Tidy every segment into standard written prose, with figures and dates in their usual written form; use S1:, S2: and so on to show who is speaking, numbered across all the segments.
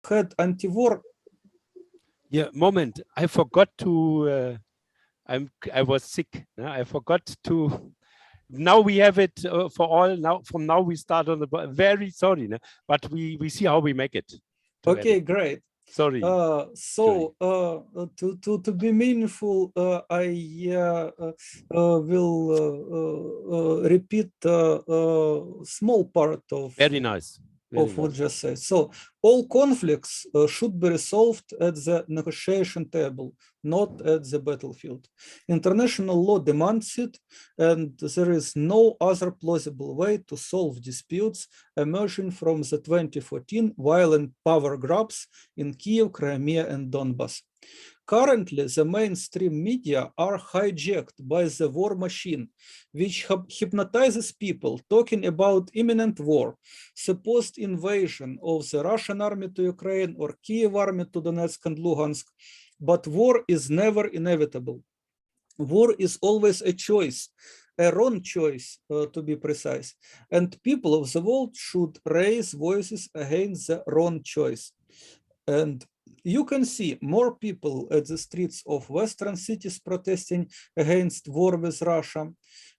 S1: had anti-war.
S2: Yeah, moment. I forgot to. I was sick. I forgot to. Now we have it for all. Now from now we start on the. Very sorry, but we see how we make it.
S1: Okay, great.
S2: Sorry.
S1: To be meaningful, I will repeat a small part of.
S2: Very nice.
S1: Of what just said. So all conflicts should be resolved at the negotiation table, not at the battlefield. International law demands it, and there is no other plausible way to solve disputes emerging from the 2014 violent power grabs in Kiev, Crimea, and Donbass. Currently, the mainstream media are hijacked by the war machine, which hypnotizes people talking about imminent war, supposed invasion of the Russian army to Ukraine or Kiev army to Donetsk and Luhansk. But war is never inevitable. War is always a choice, a wrong choice, to be precise. And people of the world should raise voices against the wrong choice. And you can see more people at the streets of Western cities protesting against war with Russia.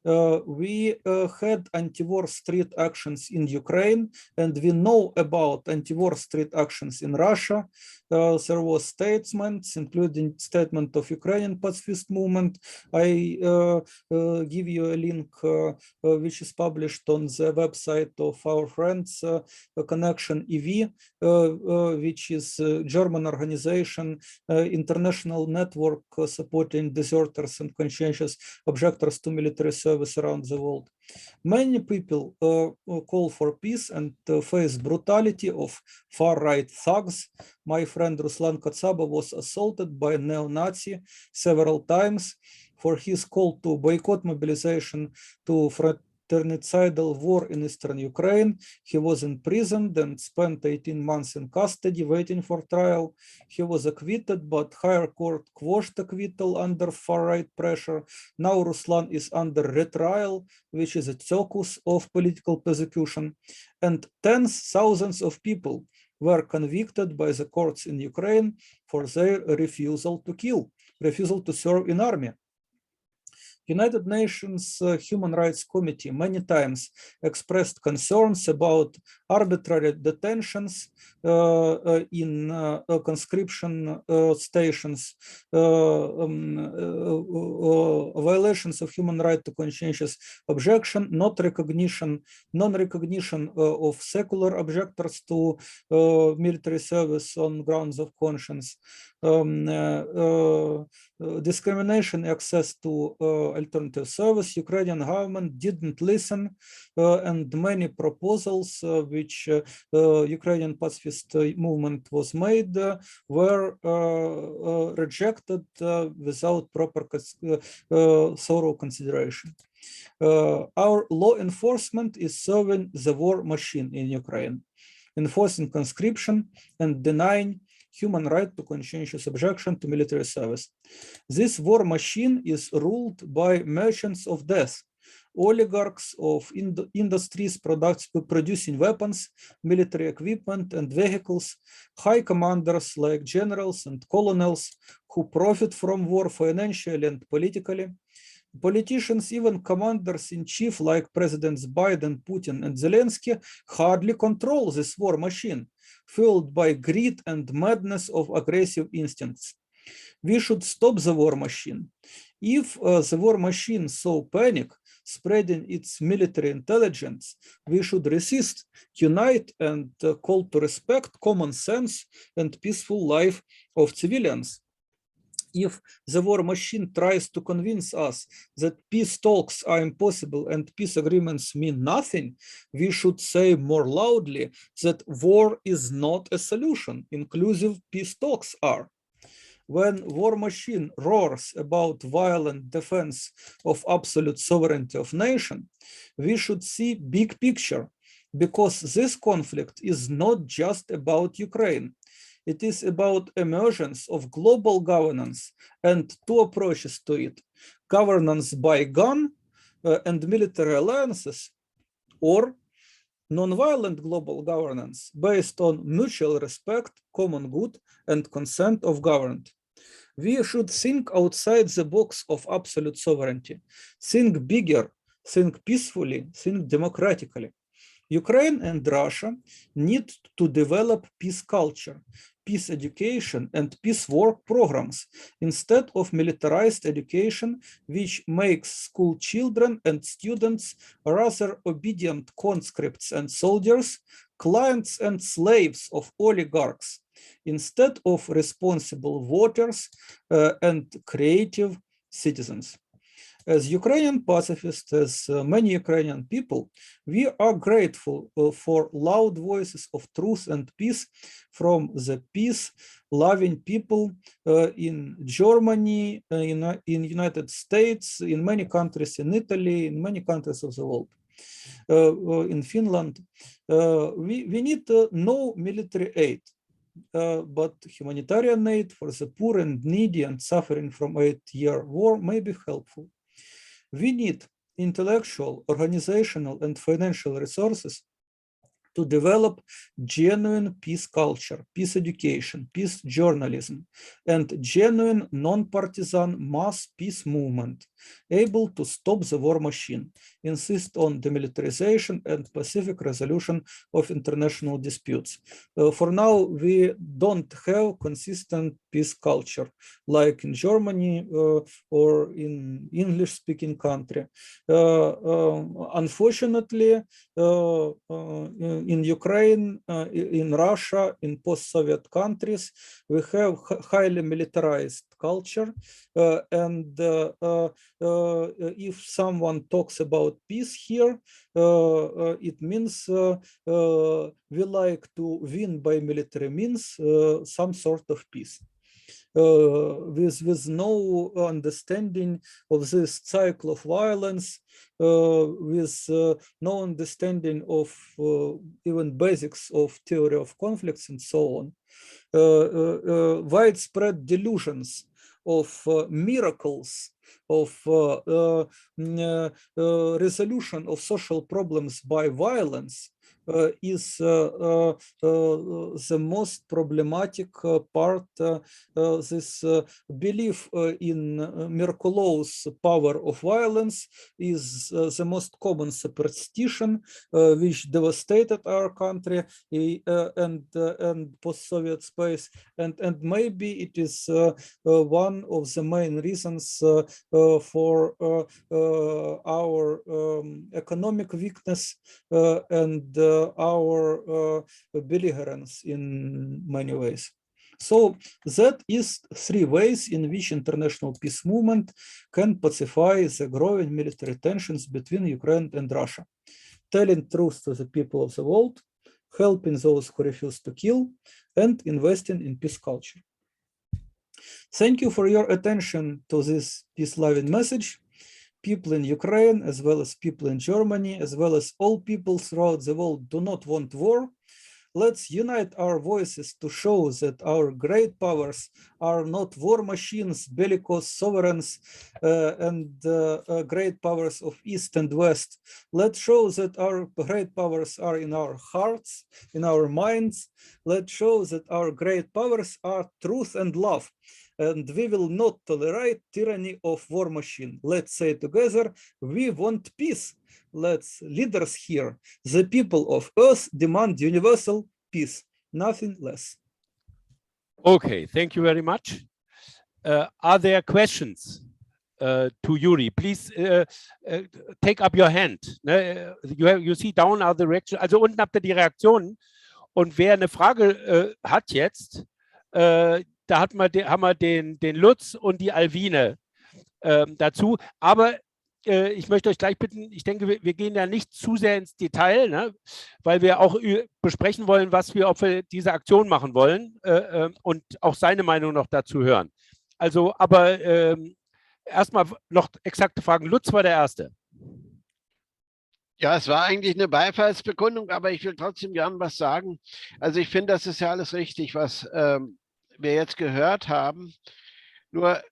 S1: We had anti-war street actions in Ukraine, and we know about anti-war street actions in Russia. There was statements, including statement of Ukrainian pacifist movement. I give you a link which is published on the website of our friends, Connection EV, which is a German organization, international network supporting deserters and conscientious objectors to military service around the world. Many people call for peace and face brutality of far-right thugs. My friend Ruslan Kotsaba was assaulted by a neo-Nazi several times for his call to boycott mobilization to fratricidal war in eastern Ukraine. He was imprisoned and spent 18 months in custody waiting for trial. He was acquitted, but higher court quashed acquittal under far-right pressure. Now Ruslan is under retrial, which is a circus of political persecution. And tens of thousands of people were convicted by the courts in Ukraine for their refusal to kill, refusal to serve in army. United Nations Human Rights Committee many times expressed concerns about arbitrary detentions in conscription stations, violations of human right to conscientious objection, non-recognition of secular objectors to military service on grounds of conscience, discrimination access to alternative service. Ukrainian government didn't listen, and many proposals which Ukrainian pacifist movement was made were rejected without proper thorough consideration. Our law enforcement is serving the war machine in Ukraine, enforcing conscription and denying human right to conscientious objection to military service. This war machine is ruled by merchants of death, oligarchs of industries producing weapons, military equipment, and vehicles, high commanders like generals and colonels who profit from war financially and politically. Politicians, even commanders-in-chief like Presidents Biden, Putin, and Zelensky, hardly control this war machine, fueled by greed and madness of aggressive instincts. We should stop the war machine. If the war machine saw panic, spreading its military intelligence, we should resist, unite, and call to respect common sense and peaceful life of civilians. If the war machine tries to convince us that peace talks are impossible and peace agreements mean nothing, we should say more loudly that war is not a solution. Inclusive peace talks are. When war machine roars about violent defense of absolute sovereignty of nation, we should see big picture, because this conflict is not just about Ukraine. It is about emergence of global governance and two approaches to it: governance by gun and military alliances, or non-violent global governance based on mutual respect, common good, and consent of governed. We should think outside the box of absolute sovereignty, think bigger, think peacefully, think democratically. Ukraine and Russia need to develop peace culture, peace education, and peace work programs instead of militarized education, which makes school children and students rather obedient conscripts and soldiers, clients and slaves of oligarchs, instead of responsible voters and creative citizens. As Ukrainian pacifists, as many Ukrainian people, we are grateful for loud voices of truth and peace from the peace-loving people in Germany, in United States, in many countries, in Italy, in many countries of the world. In Finland, we need no military aid, but humanitarian aid for the poor and needy and suffering from 8-year war may be helpful. We need intellectual, organizational, and financial resources to develop genuine peace culture, peace education, peace journalism, and genuine non-partisan mass peace movement, able to stop the war machine, insist on demilitarization and pacific resolution of international disputes. For now, we don't have consistent peace culture, like in Germany or in English-speaking country. Unfortunately, in Ukraine, in Russia, in post-Soviet countries, we have highly militarized culture, and if someone talks about peace here, it means we like to win by military means some sort of peace. With no understanding of this cycle of violence, with no understanding of even basics of theory of conflicts and so on. Widespread delusions of miracles, of resolution of social problems by violence is the most problematic part. This belief in Merkelow's power of violence is the most common superstition which devastated our country and post-Soviet space, and maybe it is one of the main reasons for our economic weakness and our belligerence in many ways. So that is 3 ways in which international peace movement can pacify the growing military tensions between Ukraine and Russia: telling truth to the people of the world, helping those who refuse to kill, and investing in peace culture. Thank you for your attention to this peace-loving message. People in Ukraine, as well as people in Germany, as well as all people throughout the world do not want war. Let's unite our voices to show that our great powers are not war machines, bellicose sovereigns, and great powers of East and West. Let's show that our great powers are in our hearts, in our minds. Let's show that our great powers are truth and love. And we will not tolerate tyranny of war machine. Let's say together, we want peace. Let's leaders here, the people of Earth demand universal peace, nothing less.
S2: Okay, thank you very much. Are there questions to Yuri? Please take up your hand. You see down are the reaction. Also unten habt ihr die Reaktionen. Und wer eine Frage hat jetzt, da haben wir den Lutz und die Alwine dazu. Aber ich möchte euch gleich bitten, ich denke, wir gehen ja nicht zu sehr ins Detail, ne, weil wir auch besprechen wollen, ob wir diese Aktion machen wollen und auch seine Meinung noch dazu hören. Also, aber erstmal noch exakte Fragen. Lutz war der Erste.
S3: Ja, es war eigentlich eine Beifallsbekundung, aber ich will trotzdem gern was sagen. Also ich finde, das ist ja alles richtig, was wir jetzt gehört haben. Nur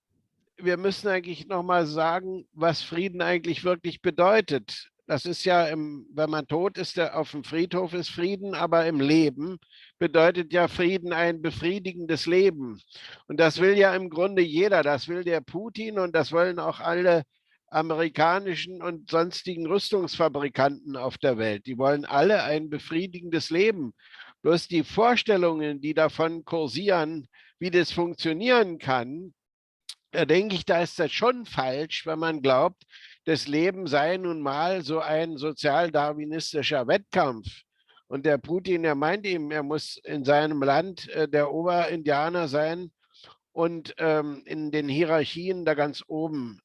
S3: wir müssen eigentlich nochmal sagen, was Frieden eigentlich wirklich bedeutet. Das ist ja, wenn man tot ist, auf dem Friedhof ist Frieden, aber im Leben bedeutet ja Frieden ein befriedigendes Leben. Und das will ja im Grunde jeder. Das will der Putin und das wollen auch alle amerikanischen und sonstigen Rüstungsfabrikanten auf der Welt. Die wollen alle ein befriedigendes Leben. Bloß die Vorstellungen, die davon kursieren, wie das funktionieren kann, da denke ich, da ist das schon falsch, wenn man glaubt, das Leben sei nun mal so ein sozialdarwinistischer Wettkampf. Und der Putin, der meint ihm, er muss in seinem Land der Oberindianer sein und in den Hierarchien da ganz oben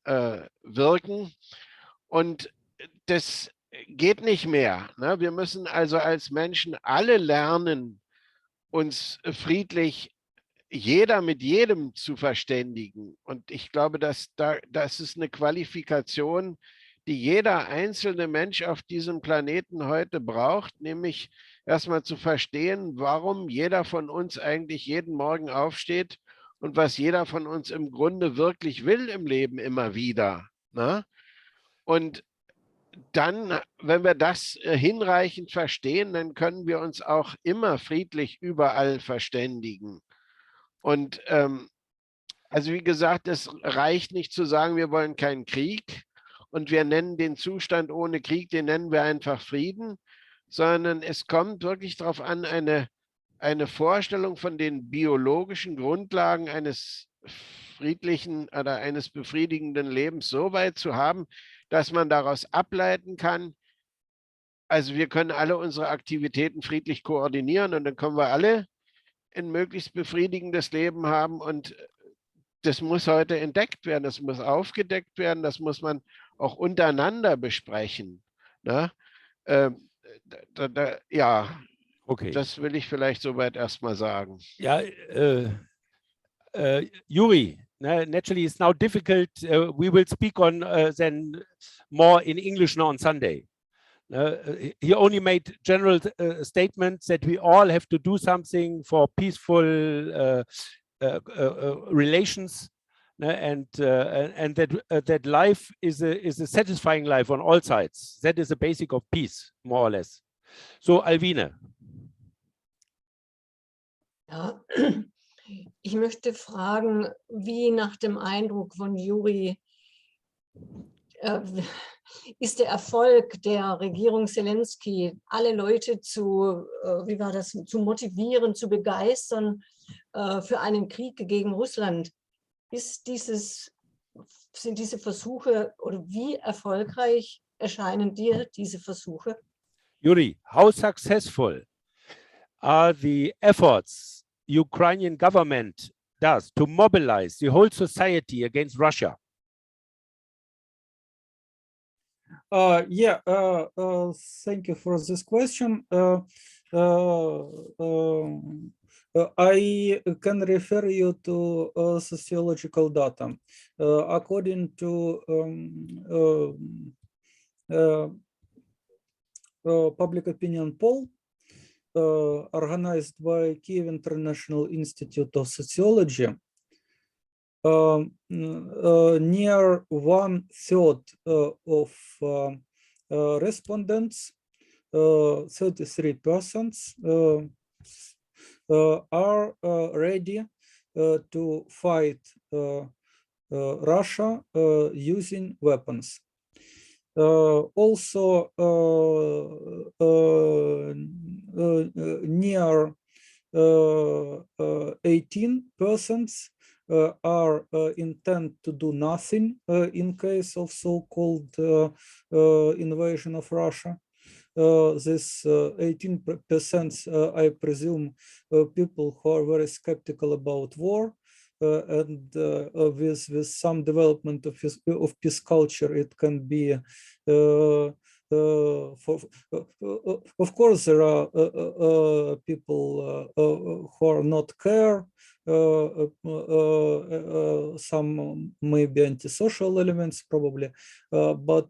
S3: wirken. Und das geht nicht mehr. Ne? Wir müssen also als Menschen alle lernen, uns friedlich jeder mit jedem zu verständigen. Und ich glaube, das ist eine Qualifikation, die jeder einzelne Mensch auf diesem Planeten heute braucht, nämlich erstmal zu verstehen, warum jeder von uns eigentlich jeden Morgen aufsteht und was jeder von uns im Grunde wirklich will im Leben immer wieder. Ne? Und dann, wenn wir das hinreichend verstehen, dann können wir uns auch immer friedlich überall verständigen. Und also wie gesagt, es reicht nicht zu sagen, wir wollen keinen Krieg und wir nennen den Zustand ohne Krieg, den nennen wir einfach Frieden, sondern es kommt wirklich darauf an, eine Vorstellung von den biologischen Grundlagen eines friedlichen oder eines befriedigenden Lebens so weit zu haben, dass man daraus ableiten kann, also wir können alle unsere Aktivitäten friedlich koordinieren und dann können wir alle ein möglichst befriedigendes Leben haben und das muss heute entdeckt werden, das muss aufgedeckt werden, das muss man auch untereinander besprechen. Ne? Ja,
S2: Okay.
S3: das will ich vielleicht soweit erstmal sagen.
S2: Ja, Yuri, naturally it's now difficult. We will speak on then more in English now on Sunday. He only made general statements that we all have to do something for peaceful relations, and that life is a satisfying life on all sides. That is the basic of peace, more or less. So, Alwine.
S4: Ja, ich möchte fragen, wie nach dem Eindruck von Juri ist der Erfolg der Regierung Zelensky, alle Leute zu, wie war das, zu motivieren, zu begeistern für einen Krieg gegen Russland. Sind diese Versuche oder wie erfolgreich erscheinen dir diese Versuche?
S2: Yuri, how successful are the efforts Ukrainian government does to mobilize the whole society against Russia?
S1: Thank you for this question. I can refer you to sociological data. According to public opinion poll organized by Kiev International Institute of Sociology, near 1/3 of respondents, 33%, are ready to fight Russia using weapons. Also, near 18% are intent to do nothing in case of so-called invasion of Russia. This 18%, I presume, people who are very skeptical about war, and with some development of peace culture, it can be. Of course, there are people who are not care some maybe antisocial elements probably, but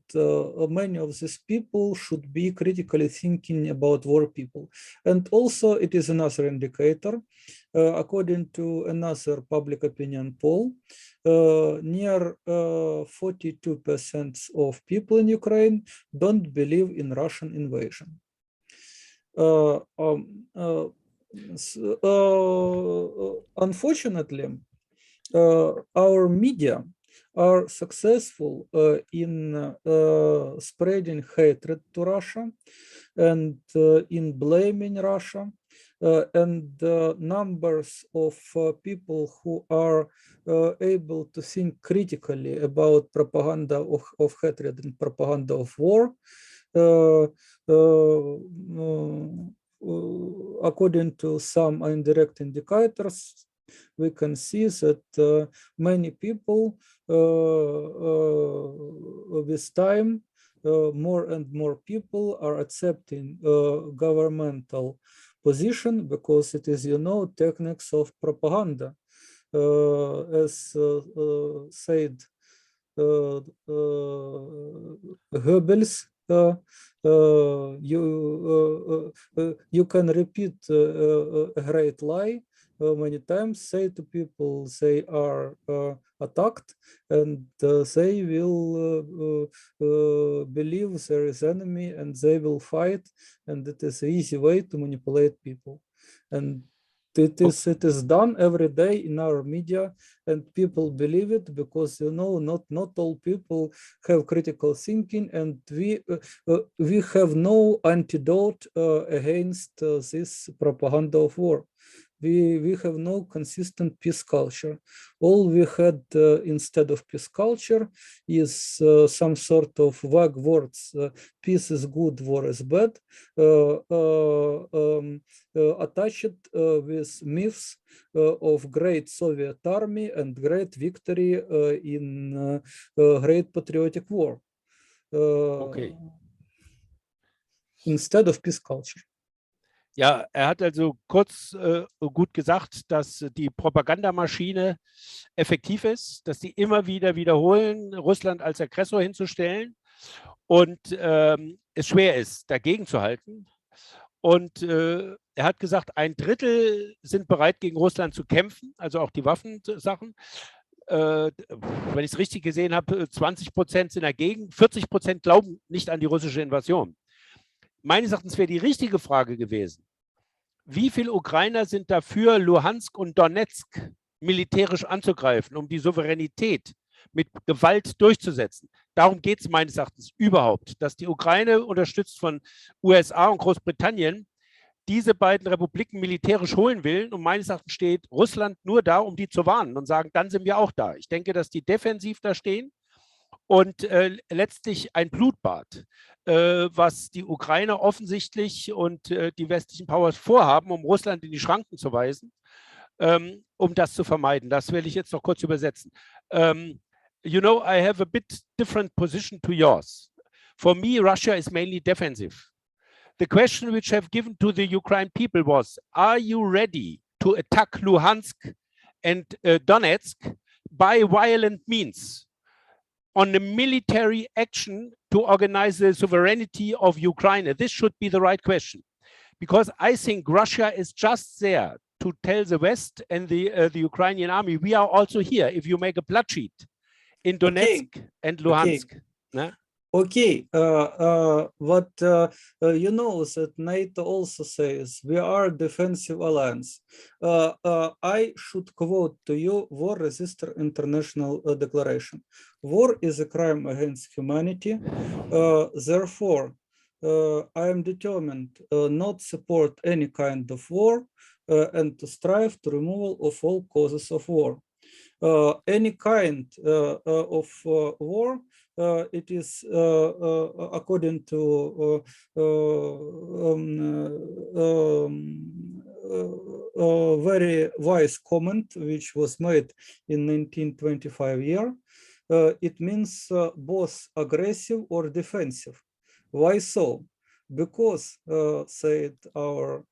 S1: many of these people should be critically thinking about war people. And also it is another indicator. According to another public opinion poll, near 42% of people in Ukraine don't believe in Russian invasion. Unfortunately, our media are successful in spreading hatred to Russia and in blaming Russia. And numbers of people who are able to think critically about propaganda of hatred and propaganda of war, according to some indirect indicators, we can see that many people with time, more and more people are accepting governmental position because it is, techniques of propaganda. As said Goebbels, you can repeat a great lie many times, say to people they are attacked, and they will believe there is enemy and they will fight, and it is an easy way to manipulate people. And it is done every day in our media, and people believe it because not all people have critical thinking, and we have no antidote against this propaganda of war. We have no consistent peace culture. All we had instead of peace culture is some sort of vague words. Peace is good, war is bad, attached with myths of great Soviet army and great victory in great patriotic war.
S2: Okay.
S1: Instead of peace culture.
S2: Ja, hat also kurz gut gesagt, dass die Propagandamaschine effektiv ist, dass sie immer wieder wiederholen, Russland als Aggressor hinzustellen und es schwer ist, dagegen zu halten. Und er hat gesagt, 1/3 sind bereit, gegen Russland zu kämpfen, also auch die Waffensachen. Wenn ich es richtig gesehen habe, 20% sind dagegen, 40% glauben nicht an die russische Invasion. Meines Erachtens wäre die richtige Frage gewesen, wie viele Ukrainer sind dafür, Luhansk und Donetsk militärisch anzugreifen, um die Souveränität mit Gewalt durchzusetzen? Darum geht es meines Erachtens überhaupt, dass die Ukraine, unterstützt von USA und Großbritannien, diese beiden Republiken militärisch holen will. Und meines Erachtens steht Russland nur da, um die zu warnen und sagen, dann sind wir auch da. Ich denke, dass die defensiv da stehen. Und letztlich ein Blutbad, was die Ukrainer offensichtlich und die westlichen Powers vorhaben, um Russland in die Schranken zu weisen, um das zu vermeiden. Das will ich jetzt noch kurz übersetzen. You know, I have a bit different position to yours. For me, Russia is mainly defensive. The question which I've given to the Ukraine people was, are you ready to attack Luhansk and Donetsk by violent means? On a military action to organize the sovereignty of Ukraine? This should be the right question, because I think Russia is just there to tell the West and the Ukrainian army, we are also here if you make a bloodshed in Donetsk and Luhansk.
S1: Okay, but you know that NATO also says we are a defensive alliance. I should quote to you War Resistor International Declaration. War is a crime against humanity. Therefore, I am determined not support any kind of war and to strive to removal of all causes of war. Any kind of war, it is according to a very wise comment which was made in 1925 year. It means both aggressive or defensive. Why so? Because, said our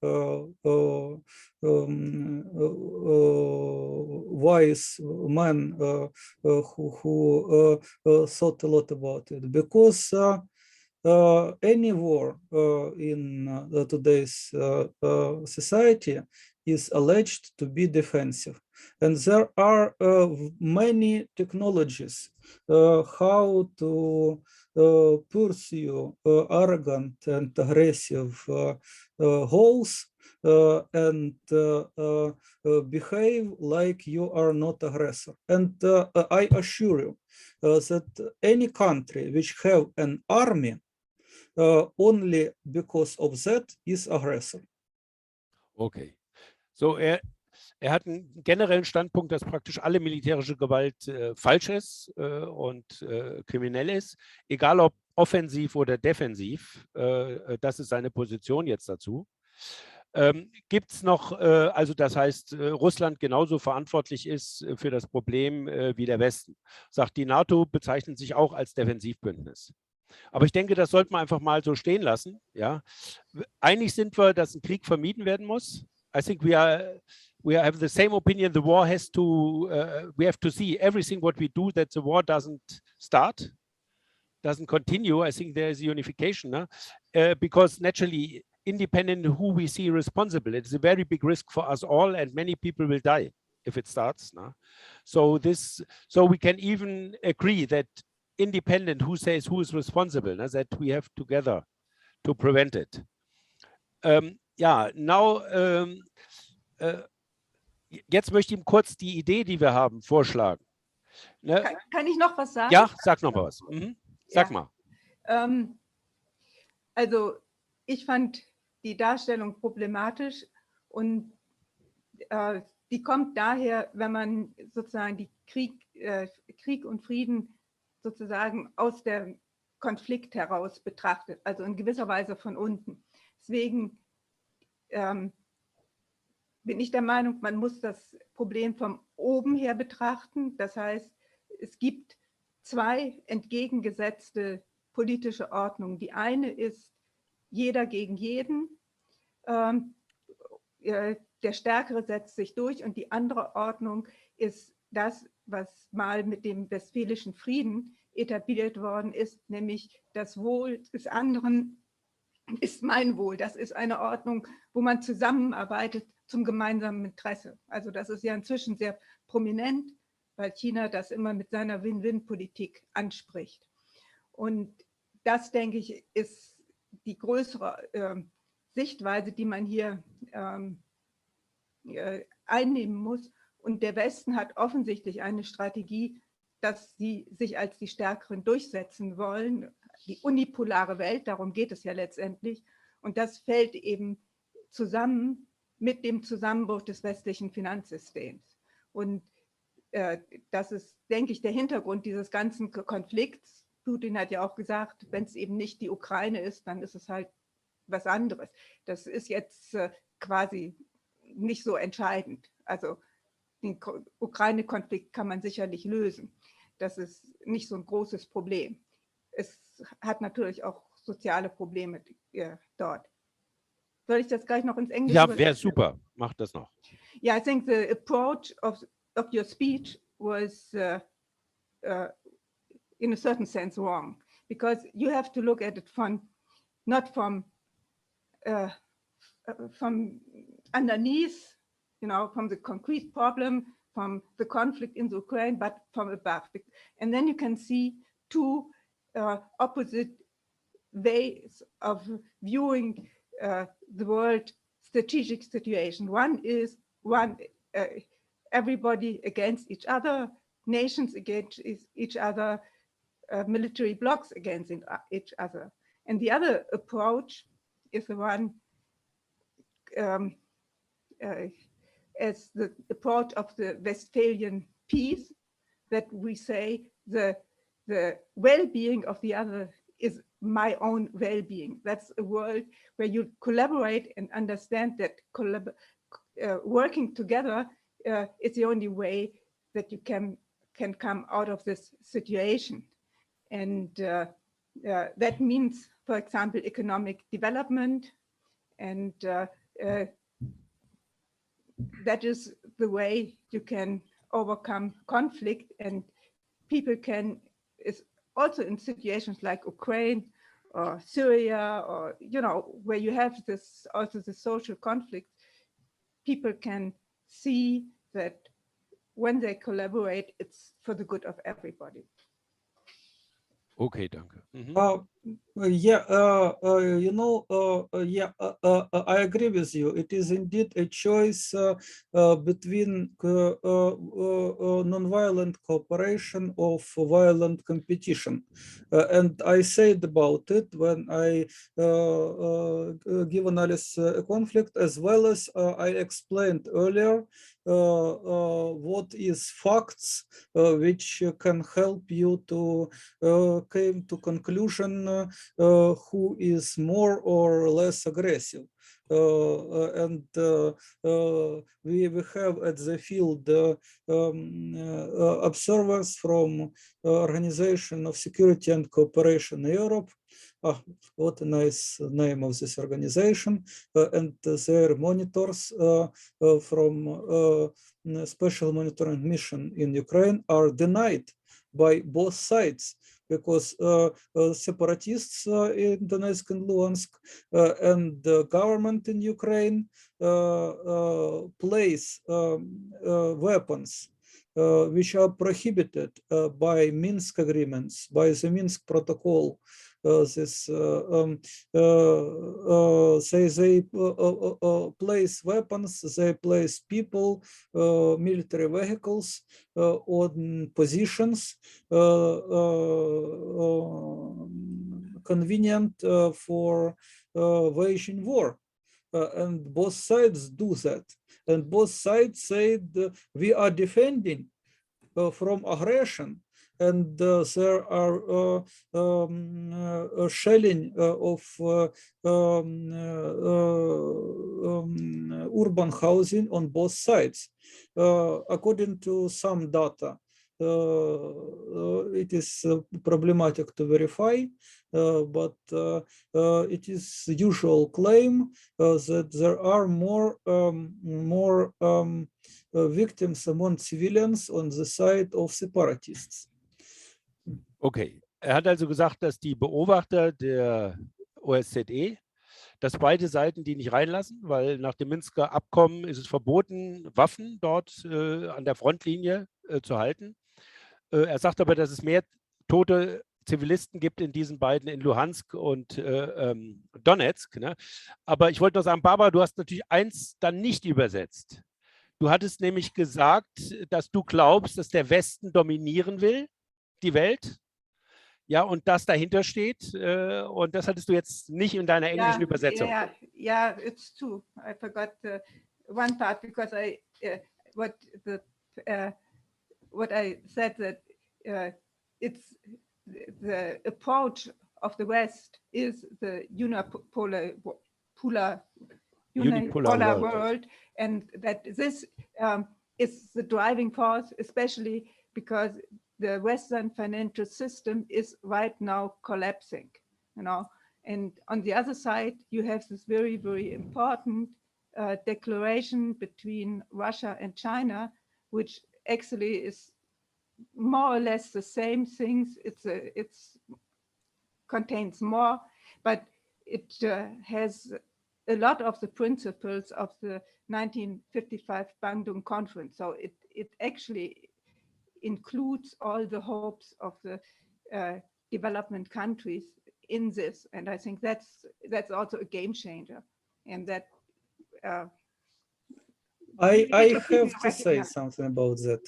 S1: wise man who thought a lot about it, because any war in today's society is alleged to be defensive. And there are many technologies how to pursue arrogant and aggressive goals and behave like you are not aggressor. And I assure you that any country which have an army only because of that is aggressor.
S2: Okay. So er hat einen generellen Standpunkt, dass praktisch alle militärische Gewalt falsch ist und kriminell ist, egal ob offensiv oder defensiv. Das ist seine Position jetzt dazu. Gibt es noch, also das heißt, Russland genauso verantwortlich ist für das Problem wie der Westen. Sagt, die NATO bezeichnet sich auch als Defensivbündnis. Aber ich denke, das sollte man einfach mal so stehen lassen. Ja? Einig sind wir, dass ein Krieg vermieden werden muss. I think we have the same opinion. The war has to, we have to see everything what we do that the war doesn't start, doesn't continue. I think there is a unification, because naturally, independent who we see responsible, it's a very big risk for us all, and many people will die if it starts. So we can even agree that independent who says who is responsible, that we have together to prevent it. Now, jetzt möchte ich ihm kurz die Idee, die wir haben, vorschlagen.
S5: Kann ich noch was sagen?
S2: Ja, sag noch mal was. Sag mal.
S5: Also ich fand die Darstellung problematisch und die kommt daher, wenn man sozusagen die Krieg und Frieden sozusagen aus dem Konflikt heraus betrachtet, also in gewisser Weise von unten. Deswegen bin ich der Meinung, man muss das Problem von oben her betrachten. Das heißt, es gibt zwei entgegengesetzte politische Ordnungen. Die eine ist jeder gegen jeden. Der Stärkere setzt sich durch, und die andere Ordnung ist das, was mal mit dem Westfälischen Frieden etabliert worden ist, nämlich das Wohl des anderen ist mein Wohl. Das ist eine Ordnung, wo man zusammenarbeitet zum gemeinsamen Interesse. Also das ist ja inzwischen sehr prominent, weil China das immer mit seiner Win-Win-Politik anspricht. Und das, denke ich, ist die größere Sichtweise, die man hier einnehmen muss. Und der Westen hat offensichtlich eine Strategie, dass sie sich als die Stärkeren durchsetzen wollen. Die unipolare Welt, darum geht es ja letztendlich. Und das fällt eben zusammen mit dem Zusammenbruch des westlichen Finanzsystems. Und das ist, denke ich, der Hintergrund dieses ganzen Konflikts. Putin hat ja auch gesagt, wenn es eben nicht die Ukraine ist, dann ist es halt was anderes. Das ist jetzt quasi nicht so entscheidend. Also den Ukraine-Konflikt kann man sicherlich lösen. Das ist nicht so ein großes Problem. Es hat natürlich auch soziale Probleme dort. Soll ich das gleich noch ins Englische
S2: übersetzen? Ja, wäre super. Mach das noch.
S5: Yeah, I think the approach of your speech was in a certain sense wrong, because you have to look at it not from underneath, from the concrete problem, from the conflict in the Ukraine, but from above. And then you can see two opposite ways of viewing the world strategic situation. One is everybody against each other, nations against each other, military blocs against each other. And the other approach is the one as the approach of the Westphalian peace, that we say the well-being of the other is my own well-being. That's a world where you collaborate and understand that working together is the only way that you can come out of this situation. And that means, for example, economic development, and that is the way you can overcome conflict, and people can, is also in situations like Ukraine or Syria, or, you know, where you have this, also the social conflict, people can see that when they collaborate, it's for the good of everybody.
S2: Okay, danke. Mhm.
S1: I agree with you. It is indeed a choice between non-violent cooperation of violent competition. And I said about it when I give analysis a conflict, as well as I explained earlier what is facts which can help you to came to conclusion who is more or less aggressive. And we have at the field observers from Organization of Security and Cooperation in Europe. What a nice name of this organization. And their monitors from Special Monitoring Mission in Ukraine are denied by both sides, because separatists in Donetsk and Luhansk and the government in Ukraine place weapons which are prohibited by Minsk agreements, by the Minsk protocol. They place weapons, they place people, military vehicles on positions convenient for waging war. And both sides do that. And both sides said we are defending from aggression. And there are shelling of urban housing on both sides. According to some data, it is problematic to verify, but it is usual claim that there are more victims among civilians on the side of separatists.
S2: Okay, hat also gesagt, dass die Beobachter der OSZE, dass beide Seiten die nicht reinlassen, weil nach dem Minsker Abkommen ist es verboten, Waffen dort an der Frontlinie zu halten. Er sagt aber, dass es mehr tote Zivilisten gibt in diesen beiden, in Luhansk und Donetsk. Ne? Aber ich wollte noch sagen, Barbara, du hast natürlich eins dann nicht übersetzt. Du hattest nämlich gesagt, dass du glaubst, dass der Westen dominieren will, die Welt. Ja, und das dahinter steht, und das hattest du jetzt nicht in deiner englischen Übersetzung.
S5: Yeah, it's true. I forgot one part, because what I said, that it's the approach of the West is the unipolar world, and that this is the driving force, especially because the Western financial system is right now collapsing, you know. And on the other side, you have this very, very important declaration between Russia and China, which actually is more or less the same things. It's contains more, but it has a lot of the principles of the 1955 Bandung Conference. So it actually includes all the hopes of the development countries in this, and I think that's also a game changer. And that
S1: I have to say something about that.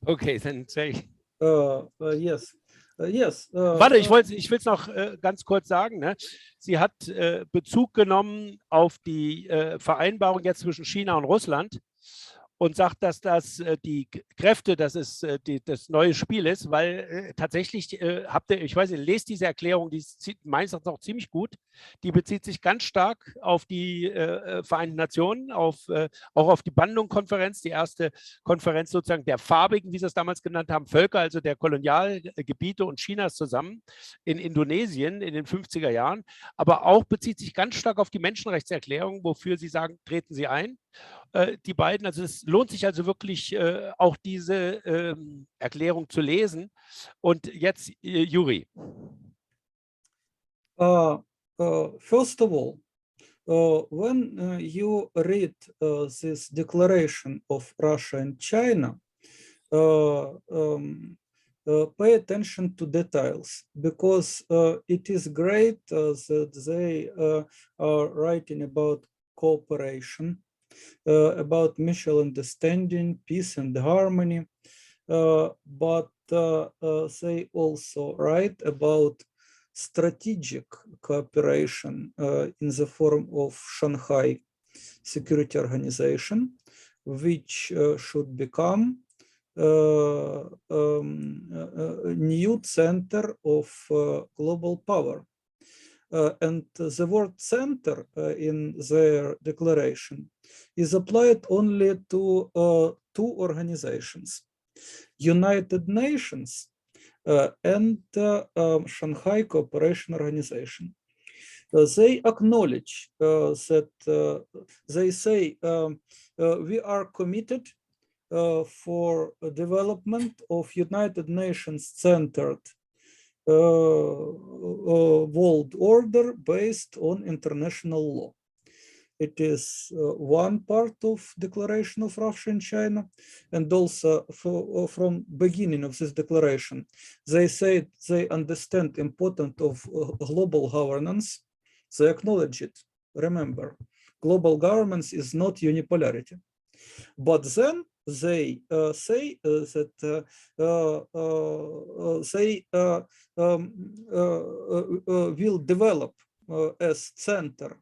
S2: Okay, dann say.
S1: Yes. Yes.
S2: Warte, ich will es noch ganz kurz sagen. Ne? Sie hat Bezug genommen auf die Vereinbarung jetzt zwischen China und Russland und sagt, dass das die Kräfte, dass es das neue Spiel ist, weil tatsächlich ich weiß nicht, lest diese Erklärung, die ist meines Erachtens auch ziemlich gut. Die bezieht sich ganz stark auf die Vereinten Nationen, auch auf die Bandung-Konferenz, die erste Konferenz sozusagen der farbigen, wie sie es damals genannt haben, Völker, also der Kolonialgebiete und Chinas zusammen in Indonesien in den 50er Jahren, aber auch bezieht sich ganz stark auf die Menschenrechtserklärung, wofür sie sagen, treten sie ein. die beiden. Also es lohnt sich also wirklich auch diese Erklärung zu lesen. Und jetzt Juri.
S1: First of all, when you read this declaration of Russia and China, pay attention to details, because it is great that they are writing about cooperation, about mutual understanding, peace and harmony, but they also write about strategic cooperation in the form of Shanghai Security Organization, which should become a new center of global power. And the word center in their declaration is applied only to two organizations, United Nations and Shanghai Cooperation Organization. They acknowledge that they say we are committed for development of United Nations centered world order based on international law. It is one part of declaration of Russia and China, and also from beginning of this declaration, they say they understand importance of global governance. They acknowledge it. Remember, global governance is not unipolarity. But then they say that they will develop as center,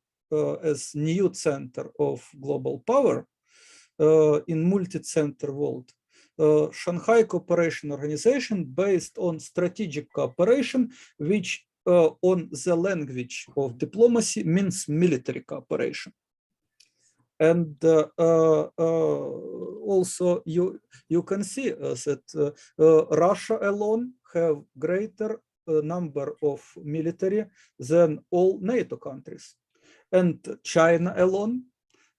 S1: as new center of global power in multi-center world, Shanghai Cooperation Organization based on strategic cooperation, which on the language of diplomacy means military cooperation. And also you can see that Russia alone have greater number of military than all NATO countries, and China alone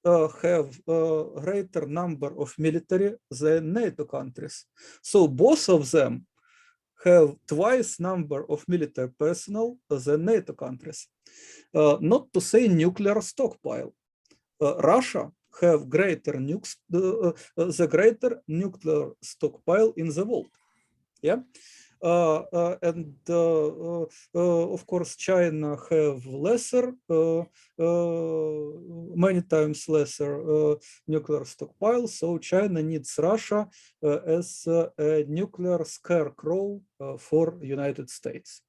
S1: have a greater number of military than NATO countries. So both of them have twice number of military personnel than NATO countries. Not to say nuclear stockpile. Russia have greater the greater nuclear stockpile in the world. Yeah. And of course, China have lesser, many times lesser nuclear stockpile. So China needs Russia as a nuclear scarecrow for United States.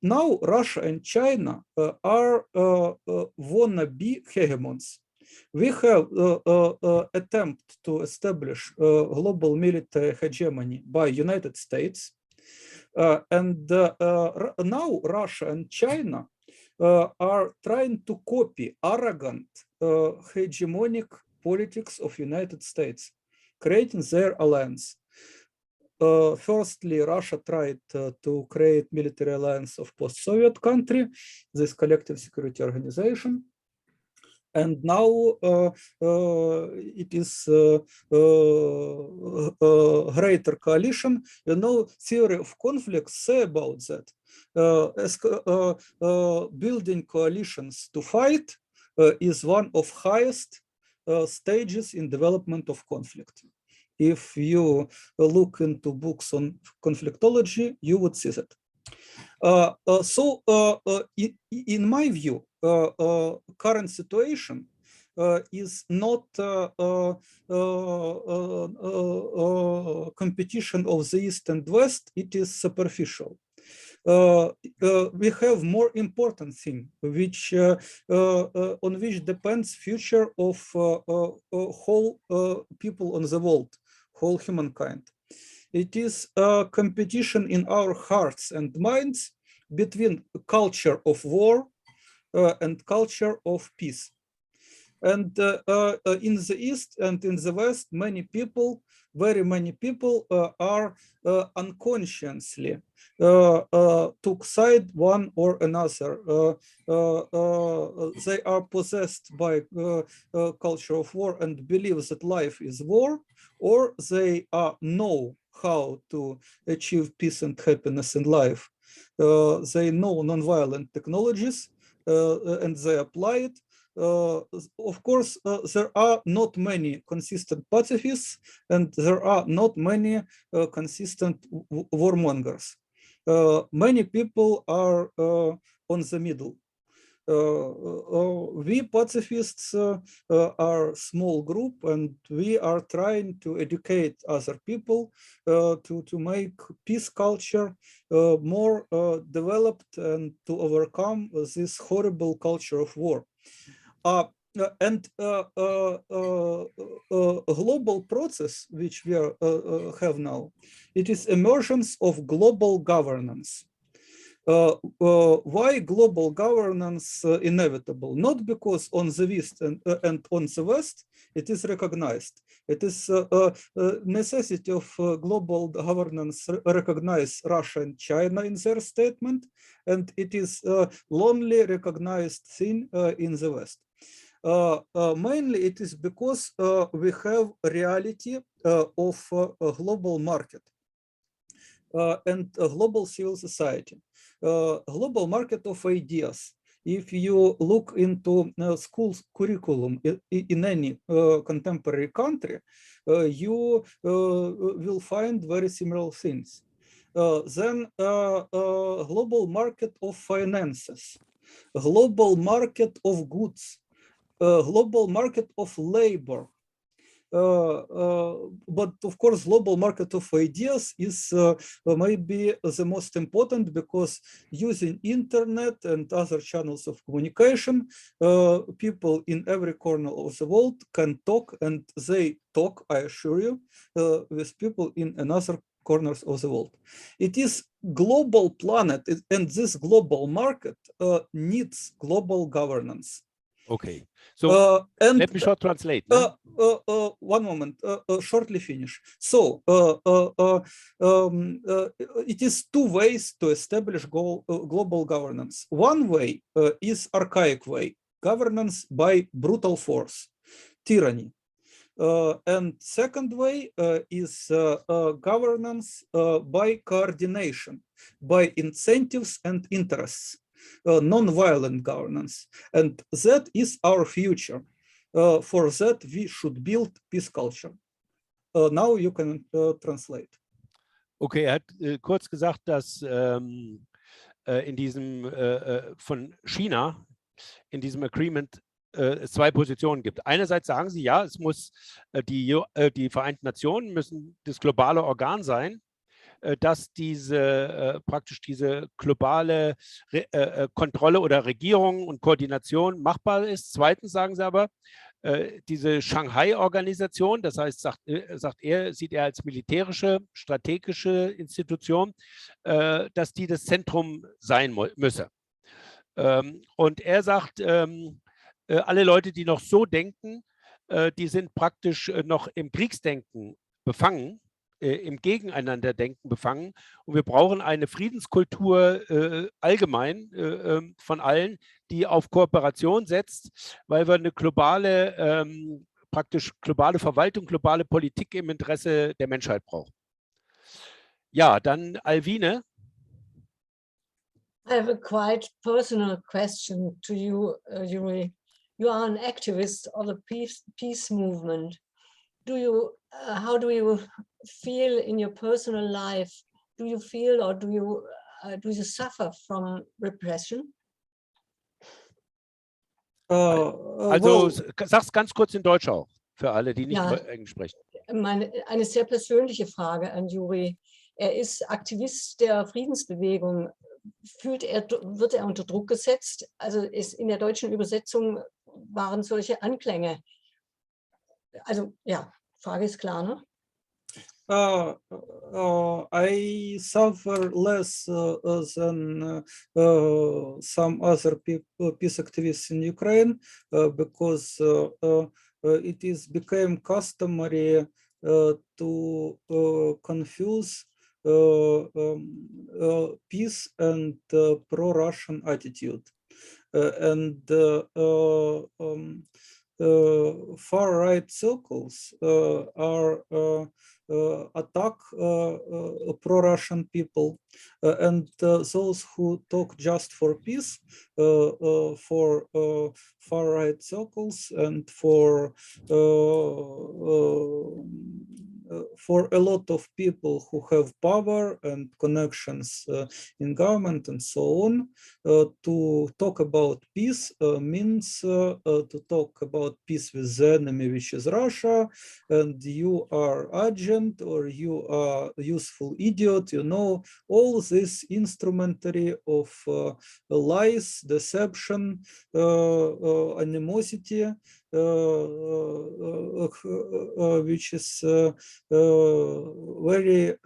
S1: Now Russia and China are wannabe hegemons. We have attempt to establish global military hegemony by United States. And now Russia and China are trying to copy arrogant hegemonic politics of United States, creating their alliance. Firstly, Russia tried to create military alliance of post-Soviet country, this collective security organization. And now it is greater coalition. You know, theory of conflicts say about that. As building coalitions to fight is one of highest stages in development of conflict. If you look into books on conflictology, you would see that. In my view, current situation is not competition of the East and West, it is superficial. We have more important thing, which on which depends future of whole people on the world, whole humankind. It is a competition in our hearts and minds between culture of war and culture of peace. And in the East and in the West, many people, very many people are unconsciously took side one or another. They are possessed by culture of war and believe that life is war, or they know how to achieve peace and happiness in life. They know nonviolent technologies and they apply it. Of course, there are not many consistent pacifists, and there are not many consistent warmongers. Many people are on the middle. We pacifists are a small group, and we are trying to educate other people to make peace culture more developed and to overcome this horrible culture of war. And a global process which we have now, it is emergence of global governance. Why global governance inevitable? Not because on the East and on the West it is recognized. It is a necessity of global governance recognize Russia and China in their statement, and it is only recognized thing in the West. Mainly it is because we have a reality of a global market and a global civil society, global market of ideas. If you look into school's curriculum in any contemporary country, you will find very similar things. Then global market of finances, global market of goods, global market of labor. But of course, global market of ideas is maybe the most important, because using internet and other channels of communication, people in every corner of the world can talk, and they talk, I assure you, with people in another corners of the world. It is global planet, and this global market needs global governance.
S2: Okay, so let me short translate.
S1: One moment, shortly finish. So it is two ways to establish global governance. One way is archaic way, governance by brutal force, tyranny. And second way is governance by coordination, by incentives and interests. Non-violent governance, and that is our future. For that we should build peace culture. Now you can translate.
S2: Okay, hat kurz gesagt, dass in diesem von China in diesem Agreement es zwei Positionen gibt. Einerseits sagen sie, ja, es muss die Vereinten Nationen müssen das globale Organ sein, dass praktisch diese globale Kontrolle oder Regierung und Koordination machbar ist. Zweitens sagen sie aber, diese Shanghai-Organisation, das heißt, sieht er als militärische, strategische Institution, dass die das Zentrum sein müsse. Und er sagt, alle Leute, die noch so denken, die sind praktisch noch im Kriegsdenken befangen, im Gegeneinanderdenken befangen, und wir brauchen eine Friedenskultur allgemein von allen, die auf Kooperation setzt, weil wir eine globale, praktisch globale Verwaltung, globale Politik im Interesse der Menschheit brauchen. Ja, dann Alwine.
S4: I have a quite personal question to you, Yuri. You are an activist of the peace movement. How do you feel in your personal life? Do you feel, or do you suffer from repression?
S2: Also sag's ganz kurz in Deutsch auch, für alle, die nicht Englisch sprechen.
S4: Eine sehr persönliche Frage an Yuri. Er ist Aktivist der Friedensbewegung. Wird er unter Druck gesetzt? Also in der deutschen Übersetzung waren solche Anklänge. Also ja, Frage ist klar, ne?
S1: I suffer less than some other peace activists in Ukraine because it is became customary to confuse peace and pro-Russian attitude. Far-right circles are attack pro-Russian people, and those who talk just for peace, for far-right circles, and for a lot of people who have power and connections in government and so on, to talk about peace means to talk about peace with the enemy, which is Russia, and you are agent or you are useful idiot, you know, all this instrumentary of lies, deception, animosity, which is very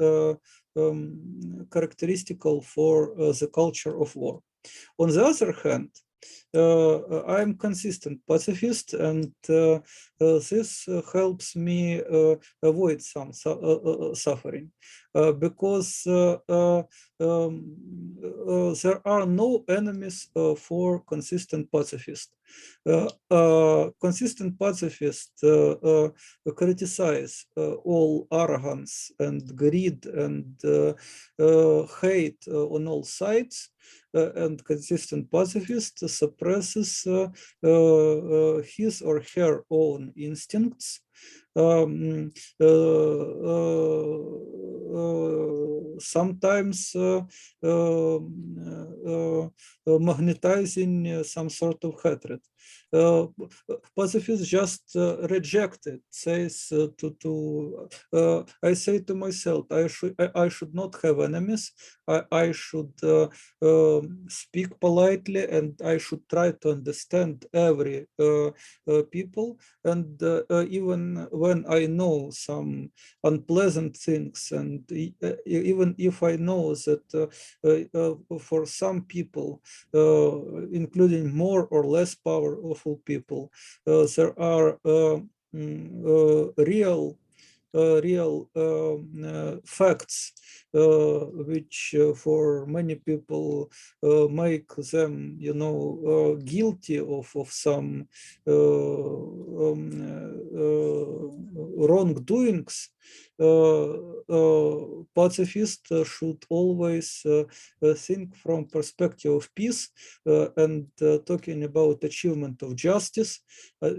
S1: characteristical for the culture of war. On the other hand, I'm consistent pacifist, and this helps me avoid some suffering, because there are no enemies for consistent pacifist. Consistent pacifists criticize all arrogance and greed and hate on all sides, and consistent pacifist suppresses his or her own instincts, sometimes magnetizing some sort of hatred. Pacifists just reject it, says I say to myself, I should not have enemies, I should speak politely, and I should try to understand every people, and even when I know some unpleasant things, and even if I know that for some people, including more or less powerful people, there are real facts which for many people make them, you know, guilty of some wrongdoings. Pacifists should always think from perspective of peace, and talking about achievement of justice.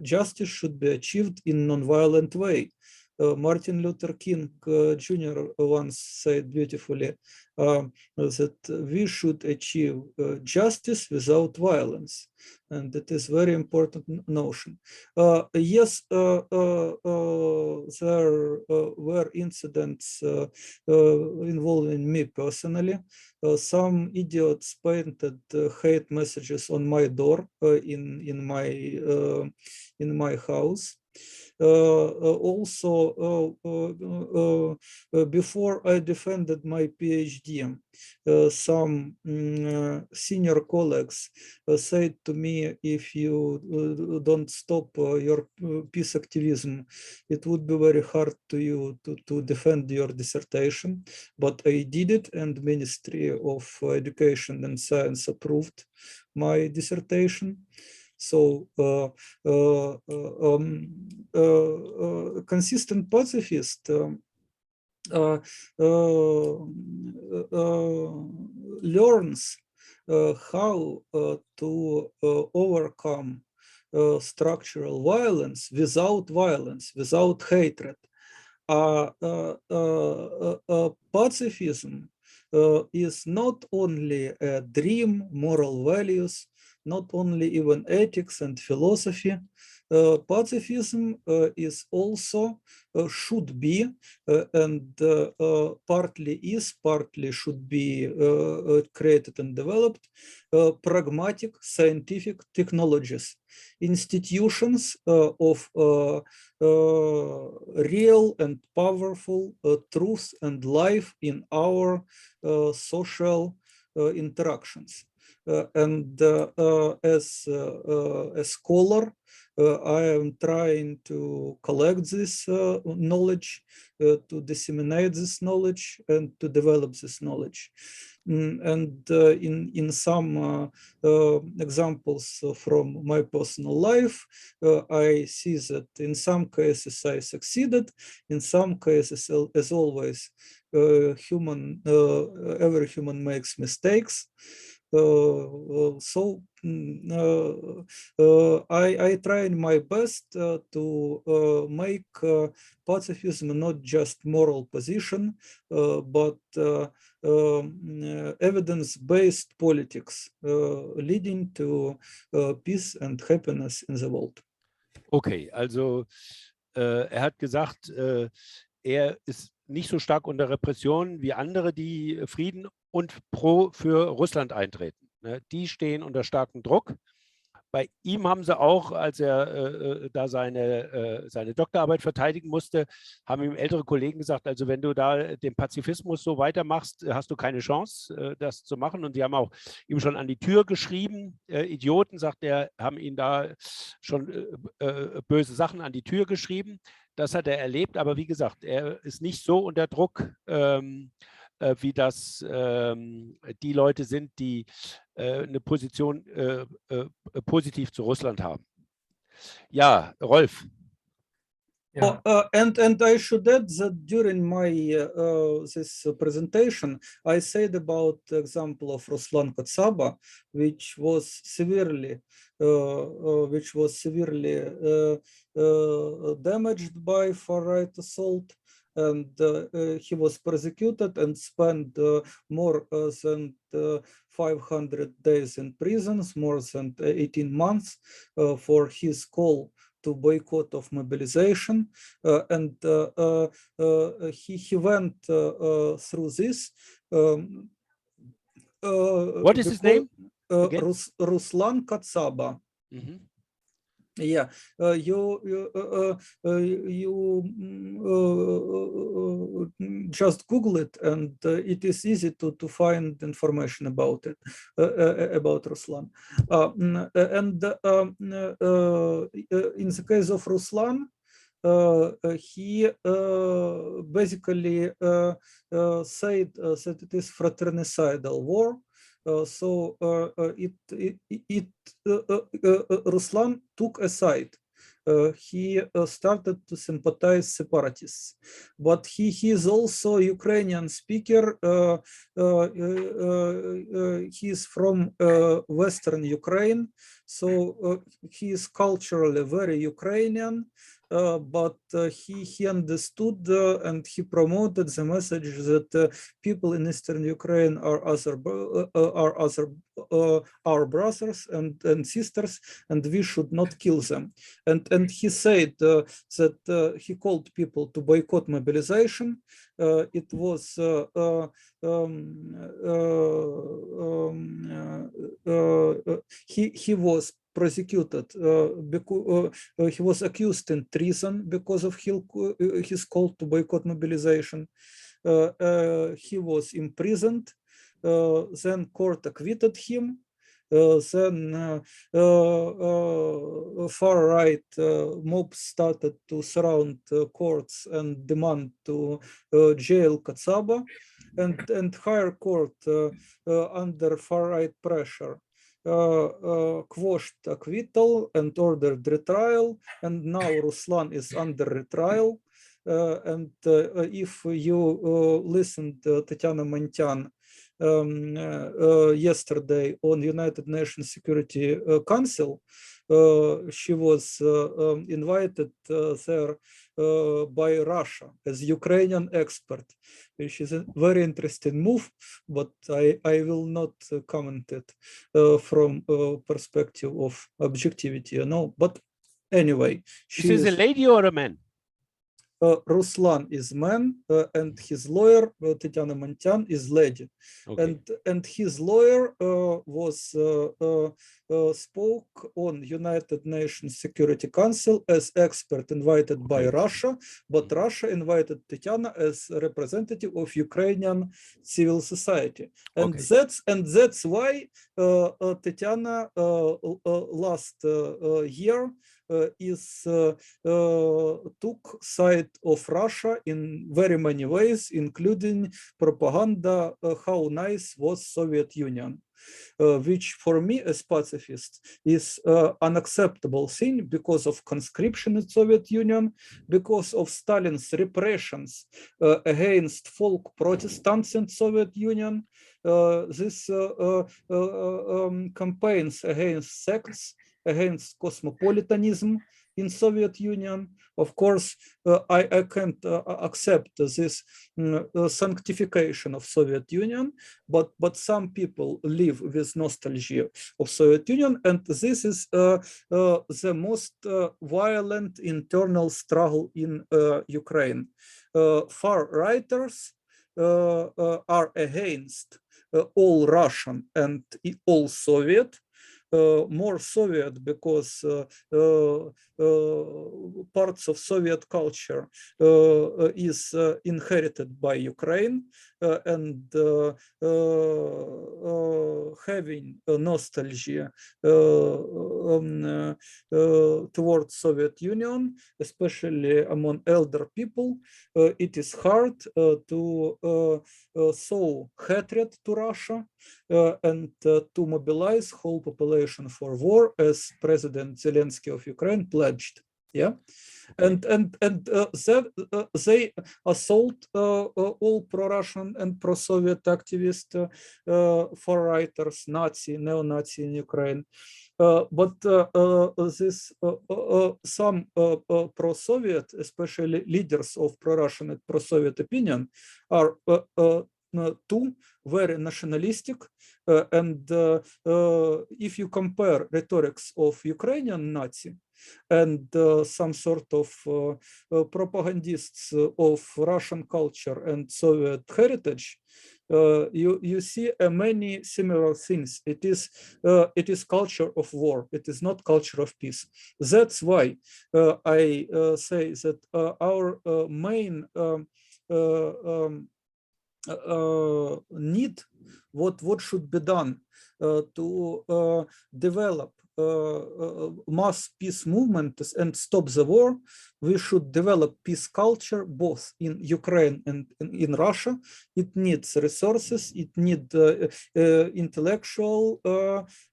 S1: Justice should be achieved in non-violent way. Martin Luther King Jr. once said beautifully that we should achieve justice without violence, and that is very important notion. Yes, there were incidents involving me personally. Some idiots painted hate messages on my door in my house. Also, before I defended my PhD, some senior colleagues said to me, if you don't stop your peace activism, it would be very hard to you to defend your dissertation. But I did it, and Ministry of Education and Science approved my dissertation. So consistent pacifist learns how to overcome structural violence, without hatred. Pacifism is not only a dream, moral values, not only even ethics and philosophy. Pacifism is also should be and partly is, partly should be created and developed pragmatic scientific technologies, institutions of real and powerful truth and life in our social interactions. And as a scholar, I am trying to collect this knowledge, to disseminate this knowledge, and to develop this knowledge. And in some examples from my personal life, I see that in some cases I succeeded, in some cases, as always, every human makes mistakes. So I try my best to make pacifism not just moral position, but evidence-based politics leading to peace and happiness in the world.
S2: Okay, also er hat gesagt, er ist nicht so stark unter Repression wie andere, die Frieden und für Russland eintreten. Die stehen unter starkem Druck. Bei ihm haben sie auch, als er da seine Doktorarbeit verteidigen musste, haben ihm ältere Kollegen gesagt, also wenn du da den Pazifismus so weitermachst, hast du keine Chance, das zu machen. Und die haben auch ihm schon an die Tür geschrieben, Idioten, sagt er, haben ihn da schon böse Sachen an die Tür geschrieben. Das hat er erlebt, aber wie gesagt, er ist nicht so unter Druck, wie das die Leute sind, die eine Position positiv zu Russland haben. Ja, Rolf.
S1: Yeah. And I should add that during my this presentation, I said about the example of Ruslan Kotsaba, which was severely damaged by far-right assault, and he was persecuted and spent more than 500 days in prisons, more than 18 months for his call to boycott of mobilization, and he went through this.
S2: What is his name?
S1: Ruslan Kotsaba.
S2: Mm-hmm.
S1: Yeah, you just Google it, and it is easy to find information about it, about Ruslan. And in the case of Ruslan, he basically said that it is fratricidial war. So Ruslan took a side. He started to sympathize separatists, but he is also Ukrainian speaker. He is from Western Ukraine, so he is culturally very Ukrainian. But he understood and he promoted the message that people in Eastern Ukraine are our brothers and sisters, and we should not kill them. And he said that he called people to boycott mobilization. It was he was prosecuted because he was accused in treason because of his call to boycott mobilization. He was imprisoned. Then court acquitted him. Then far-right mobs started to surround courts and demand to jail Kotsaba, and higher court under far-right pressure quashed acquittal and ordered retrial, and now Ruslan is under retrial. And if you listened to Tatiana Montyan yesterday on United Nations Security Council, she was invited there by Russia as Ukrainian expert, which is a very interesting move, but I will not comment it from perspective of objectivity, you know. But Anyway,
S2: Is this a lady or a man?
S1: Ruslan is man, and his lawyer, Tatiana Montyan, is lady.
S2: Okay.
S1: And his lawyer spoke on United Nations Security Council as expert invited by Russia, but Russia invited Tatiana as a representative of Ukrainian civil society. And that's why Tatiana last year took side of Russia in very many ways, including propaganda, how nice was Soviet Union, which for me as pacifist is unacceptable thing because of conscription in Soviet Union, because of Stalin's repressions against folk Protestants in Soviet Union, this campaigns against sects, against cosmopolitanism in Soviet Union. Of course, I can't accept this sanctification of Soviet Union, but some people live with nostalgia of Soviet Union, and this is the most violent internal struggle in Ukraine. Far righters are against all Russian and all Soviet. More Soviet because parts of Soviet culture is inherited by Ukraine, and having nostalgia towards Soviet Union, especially among elder people, it is hard to sow hatred to Russia and to mobilize whole population for war, as President Zelensky of Ukraine pledged. Yeah, and they assault all pro-Russian and pro-Soviet activists, far-righters, Nazi, neo-Nazi in Ukraine. But this some pro-Soviet, especially leaders of pro-Russian and pro-Soviet opinion, are too very nationalistic, and if you compare rhetorics of Ukrainian Nazi and some sort of propagandists of Russian culture and Soviet heritage, you see many similar things. It is culture of war. It is not culture of peace. That's why I say that our main need, what should be done to develop mass peace movements and stop the war. We should develop peace culture both in Ukraine and in Russia. It needs resources, it needs intellectual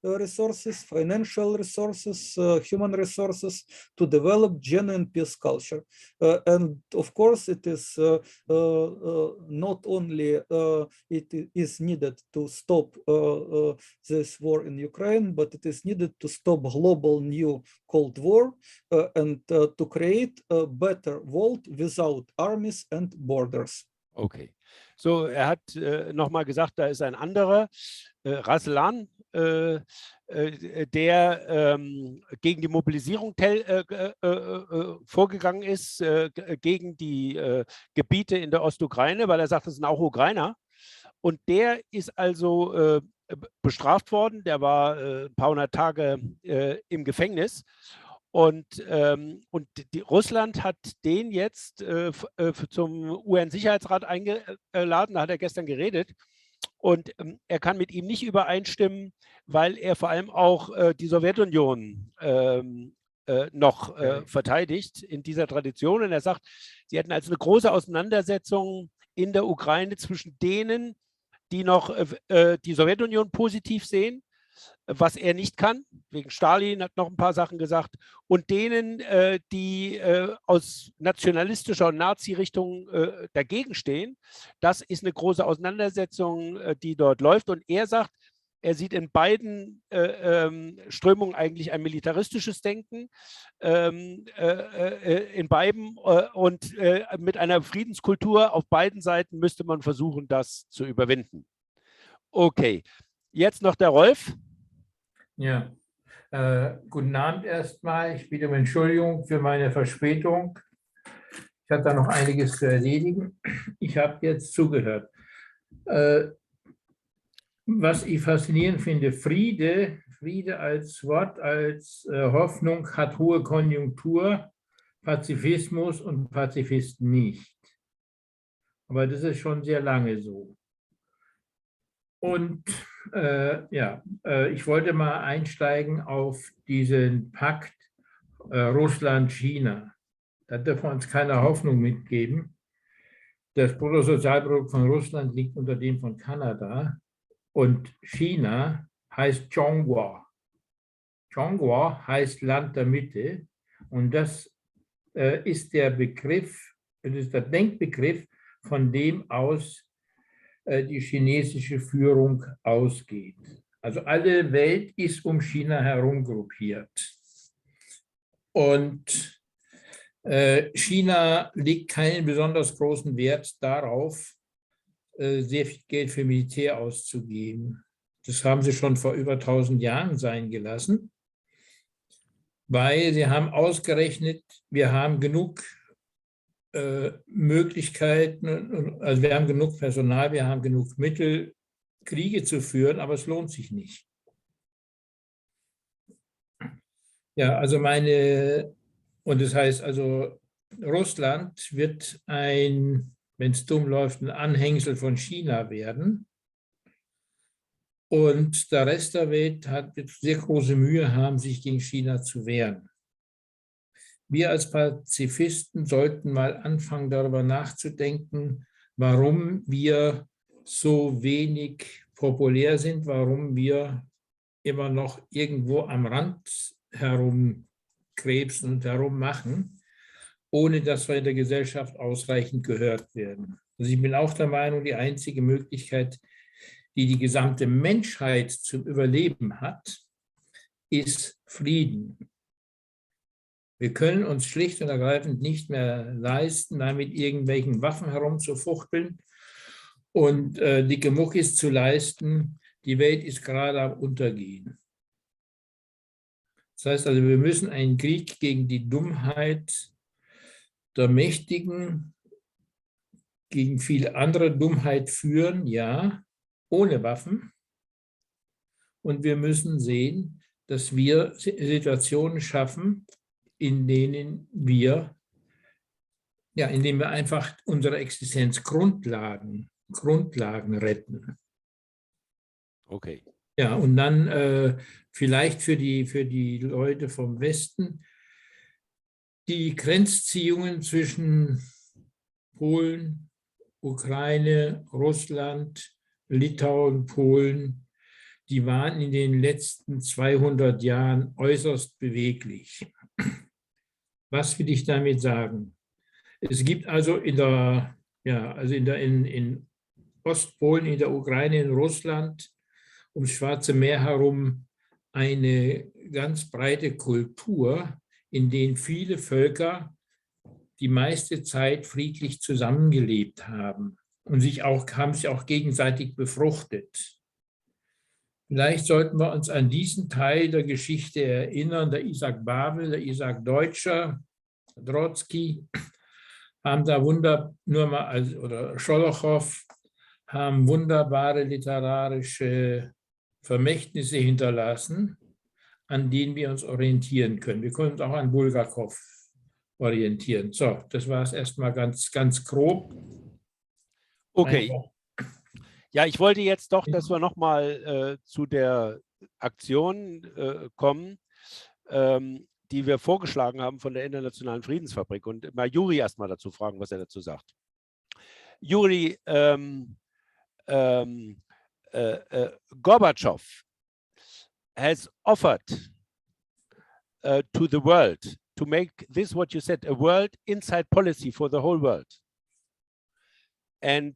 S1: resources, financial resources, human resources to develop genuine peace culture. And of course, it is not only it is needed to stop this war in Ukraine, but it is needed to stop global new Cold War and to create a better world without armies and borders.
S2: Okay, so hat nochmal gesagt, da ist ein anderer, Raslan, der gegen die Mobilisierung vorgegangen ist, gegen die Gebiete in der Ostukraine, weil er sagt, das sind auch Ukrainer. Und der ist also bestraft worden, der war ein paar hundert Tage im Gefängnis. Und Russland hat den jetzt zum UN-Sicherheitsrat eingeladen, da hat er gestern geredet. Und er kann mit ihm nicht übereinstimmen, weil er vor allem auch die Sowjetunion noch verteidigt in dieser Tradition. Und er sagt, sie hätten also eine große Auseinandersetzung in der Ukraine zwischen denen, die noch die Sowjetunion positiv sehen, was er nicht kann, wegen Stalin, hat noch ein paar Sachen gesagt, und denen, die aus nationalistischer und Nazi-Richtung dagegen stehen. Das ist eine große Auseinandersetzung, die dort läuft. Und er sagt, er sieht in beiden Strömungen eigentlich ein militaristisches Denken, in beiden, und mit einer Friedenskultur auf beiden Seiten müsste man versuchen, das zu überwinden. Okay, jetzt noch der Rolf.
S6: Yeah, Guten Abend erstmal. Ich bitte um Entschuldigung für meine Verspätung. Ich habe da noch einiges zu erledigen. Ich habe jetzt zugehört. Was ich faszinierend finde, Friede als Wort, als Hoffnung hat hohe Konjunktur, Pazifismus und Pazifisten nicht. Aber das ist schon sehr lange so. Und ich wollte mal einsteigen auf diesen Pakt Russland-China. Da dürfen wir uns keine Hoffnung mitgeben. Das Bruttosozialprodukt von Russland liegt unter dem von Kanada und China heißt Zhonghua. Zhonghua heißt Land der Mitte und das ist der Begriff, das ist der Denkbegriff, von dem aus die chinesische Führung ausgeht. Also alle Welt ist um China herum gruppiert. Und China legt keinen besonders großen Wert darauf, sehr viel Geld für Militär auszugeben. Das haben sie schon vor über 1000 Jahren sein gelassen, weil sie haben ausgerechnet, wir haben genug Möglichkeiten, also wir haben genug Personal, wir haben genug Mittel, Kriege zu führen, aber es lohnt sich nicht. Ja, also und das heißt also, Russland wird wenn es dumm läuft, ein Anhängsel von China werden. Und der Rest der Welt wird sehr große Mühe haben, sich gegen China zu wehren. Wir als Pazifisten sollten mal anfangen, darüber nachzudenken, warum wir so wenig populär sind, warum wir immer noch irgendwo am Rand herumkrebsen und herummachen, ohne dass wir in der Gesellschaft ausreichend gehört werden. Also ich bin auch der Meinung, die einzige Möglichkeit, die die gesamte Menschheit zum Überleben hat, ist Frieden. Wir können uns schlicht und ergreifend nicht mehr leisten, da mit irgendwelchen Waffen herumzufuchteln und dicke Muckis zu leisten. Die Welt ist gerade am Untergehen. Das heißt also, wir müssen einen Krieg gegen die Dummheit der Mächtigen, gegen viel andere Dummheit führen, ja, ohne Waffen. Und wir müssen sehen, dass wir Situationen schaffen, in denen wir einfach unsere Existenzgrundlagen retten.
S2: Okay.
S6: Ja, und dann vielleicht für die Leute vom Westen die Grenzziehungen zwischen Polen, Ukraine, Russland, Litauen, Polen, die waren in den letzten 200 Jahren äußerst beweglich. Was will ich damit sagen? Es gibt also in Ostpolen, in der Ukraine, in Russland, ums Schwarze Meer herum eine ganz breite Kultur, in denen viele Völker die meiste Zeit friedlich zusammengelebt haben und haben sich auch gegenseitig befruchtet. Vielleicht sollten wir uns an diesen Teil der Geschichte erinnern. Der Isaac Babel, der Isaac Deutscher, Trotzki haben da oder Scholochow haben wunderbare literarische Vermächtnisse hinterlassen, an denen wir uns orientieren können. Wir können uns auch an Bulgakow orientieren. So, das war es erstmal ganz, ganz grob.
S2: Okay. Ja, ich wollte jetzt doch, dass wir nochmal zu der Aktion kommen, die wir vorgeschlagen haben von der Internationalen Friedensfabrik und mal Juri erstmal dazu fragen, was er dazu sagt. Juri, Gorbatschow has offered to the world to make this, what you said, a world inside policy for the whole world. And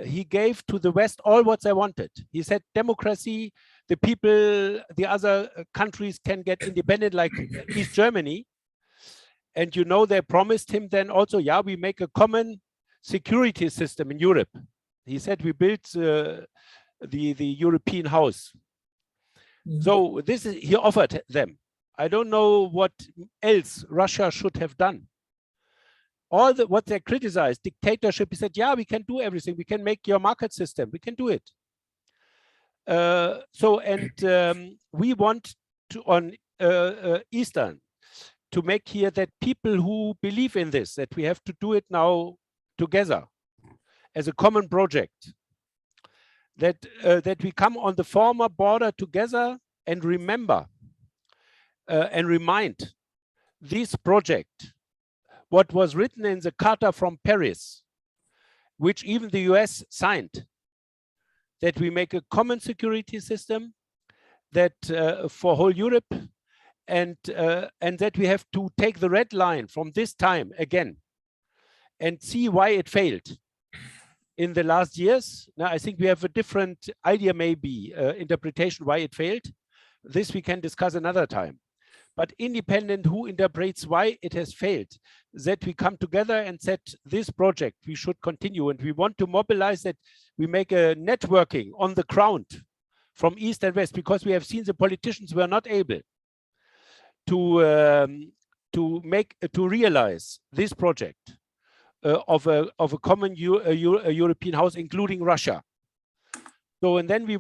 S2: he gave to the West all what they wanted. He said democracy, the people, the other countries can get independent like East Germany. And you know, they promised him then also, yeah, we make a common security system in Europe. He said we built the European House. So this is, he offered them. I don't know what else Russia should have done. All what they criticized, dictatorship, he said, yeah, we can do everything. We can make your market system. We can do it. We want to, on Eastern, to make here that people who believe in this, that we have to do it now together as a common project, that we come on the former border together and remember and remind this project, what was written in the Charter from Paris, which even the US signed, that we make a common security system that for whole Europe, and that we have to take the red line from this time again and see why it failed in the last years. Now, I think we have a different idea, maybe interpretation why it failed. This we can discuss another time. But independent who interprets why it has failed, that we come together and said this project we should continue, and we want to mobilize that we make a networking on the ground from East and West, because we have seen the politicians were not able to realize this project of a common European house, including Russia. So, and then we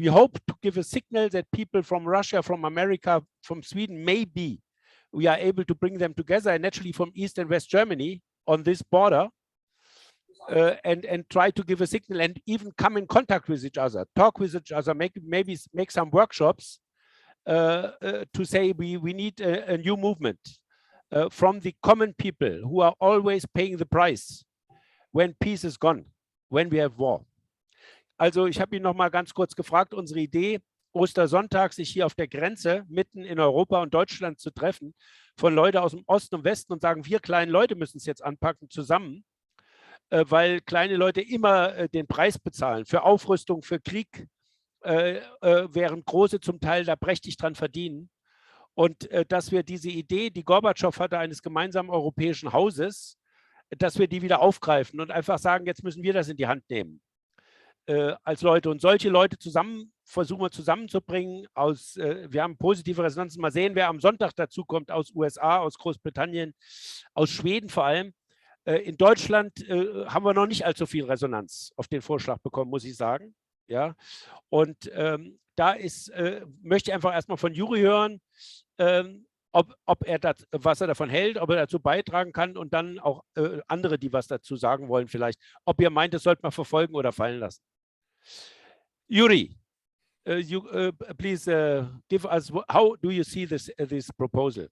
S2: hope to give a signal that people from Russia, from America, from Sweden, maybe we are able to bring them together, and naturally from East and West Germany on this border, and try to give a signal and even come in contact with each other, talk with each other, maybe make some workshops to say we need a new movement from the common people who are always paying the price when peace is gone, when we have war. Also ich habe ihn noch mal ganz kurz gefragt, unsere Idee, Ostersonntag sich hier auf der Grenze mitten in Europa und Deutschland zu treffen, von Leuten aus dem Osten und Westen, und sagen, wir kleinen Leute müssen es jetzt anpacken zusammen, weil kleine Leute immer den Preis bezahlen für Aufrüstung, für Krieg, während große zum Teil da prächtig dran verdienen. Und dass wir diese Idee, die Gorbatschow hatte, eines gemeinsamen europäischen Hauses, dass wir die wieder aufgreifen und einfach sagen, jetzt müssen wir das in die Hand nehmen. Als Leute, und solche Leute versuchen wir zusammenzubringen. Wir haben positive Resonanzen. Mal sehen, wer am Sonntag dazu kommt, aus USA, aus Großbritannien, aus Schweden vor allem. In Deutschland haben wir noch nicht allzu viel Resonanz auf den Vorschlag bekommen, muss ich sagen. Ja? Und möchte ich einfach erstmal von Juri hören, ob er was er davon hält, ob er dazu beitragen kann, und dann auch andere, die was dazu sagen wollen, vielleicht, ob ihr meint, das sollte man verfolgen oder fallen lassen. Juri, please give us, how do you see this proposal?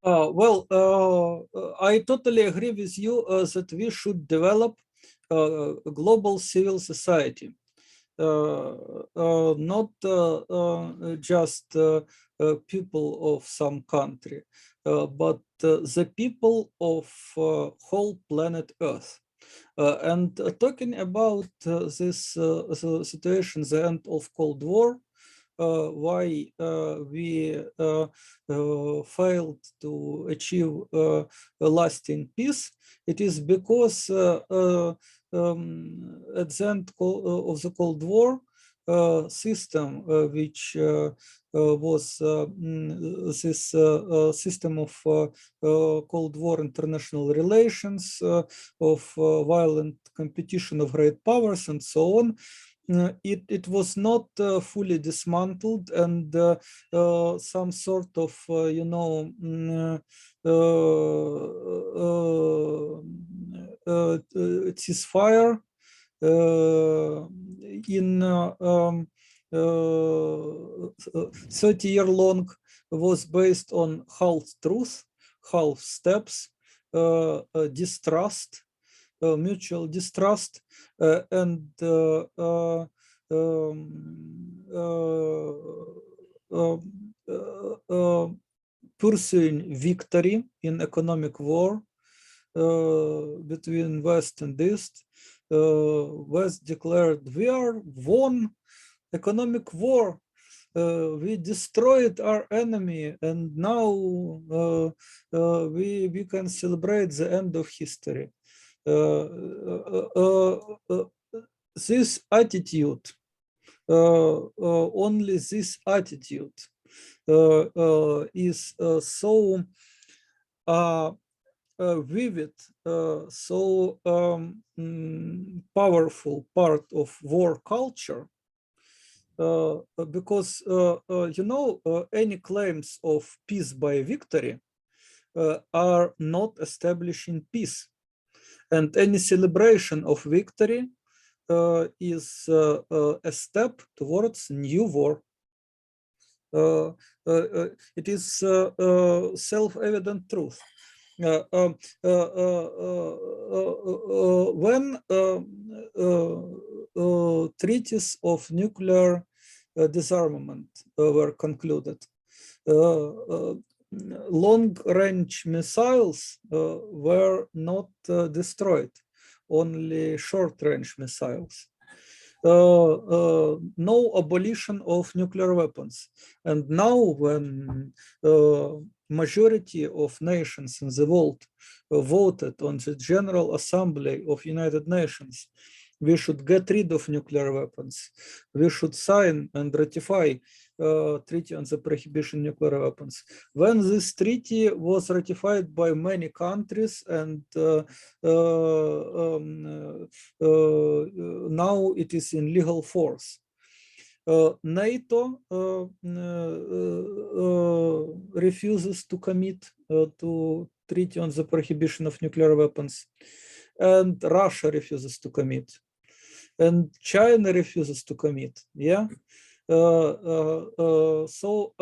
S1: I totally agree with you that we should develop a global civil society, not just people of some country, but the people of whole planet Earth. And talking about this situation, the end of Cold War, why we failed to achieve a lasting peace, it is because at the end of the Cold War, system which was this system of Cold War international relations, of violent competition of great powers and so on, it was not fully dismantled, and some sort of ceasefire in 30-year-long was based on half truth, half steps, distrust, mutual distrust, and pursuing victory in economic war between West and East. West declared, we are won economic war, we destroyed our enemy, and now we can celebrate the end of history. This attitude only this attitude is so vivid, so powerful part of war culture, because any claims of peace by victory are not establishing peace, and any celebration of victory is a step towards new war. It is self-evident truth. When treaties of nuclear disarmament were concluded, long-range missiles were not destroyed, only short-range missiles. No abolition of nuclear weapons. And now when majority of nations in the world voted on the General Assembly of United Nations, we should get rid of nuclear weapons. We should sign and ratify Treaty on the Prohibition of Nuclear Weapons. When this treaty was ratified by many countries, and now it is in legal force. NATO refuses to commit to Treaty on the Prohibition of Nuclear Weapons, and Russia refuses to commit, and China refuses to commit. Yeah. So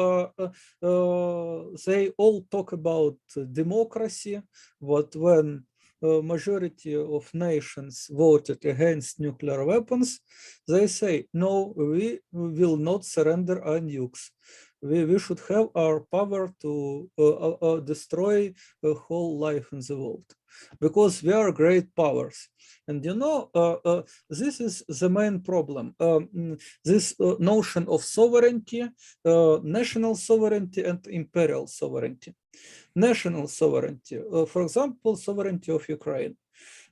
S1: they all talk about democracy, but when majority of nations voted against nuclear weapons, they say, no, we will not surrender our nukes. We should have our power to destroy the whole life in the world, because we are great powers. And this is the main problem. This notion of sovereignty, national sovereignty and imperial sovereignty. National sovereignty, for example, sovereignty of Ukraine.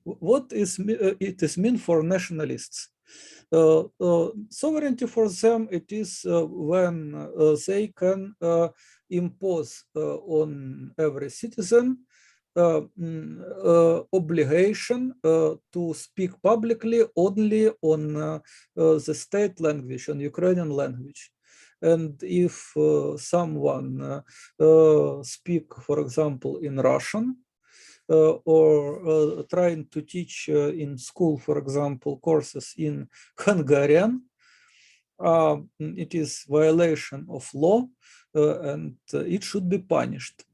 S1: What is it is mean for nationalists? Sovereignty for them, it is when they can impose on every citizen obligation to speak publicly only on the state language, on Ukrainian language. And if someone speak, for example, in Russian, or trying to teach in school, for example, courses in Hungarian, it is violation of law, and it should be punished.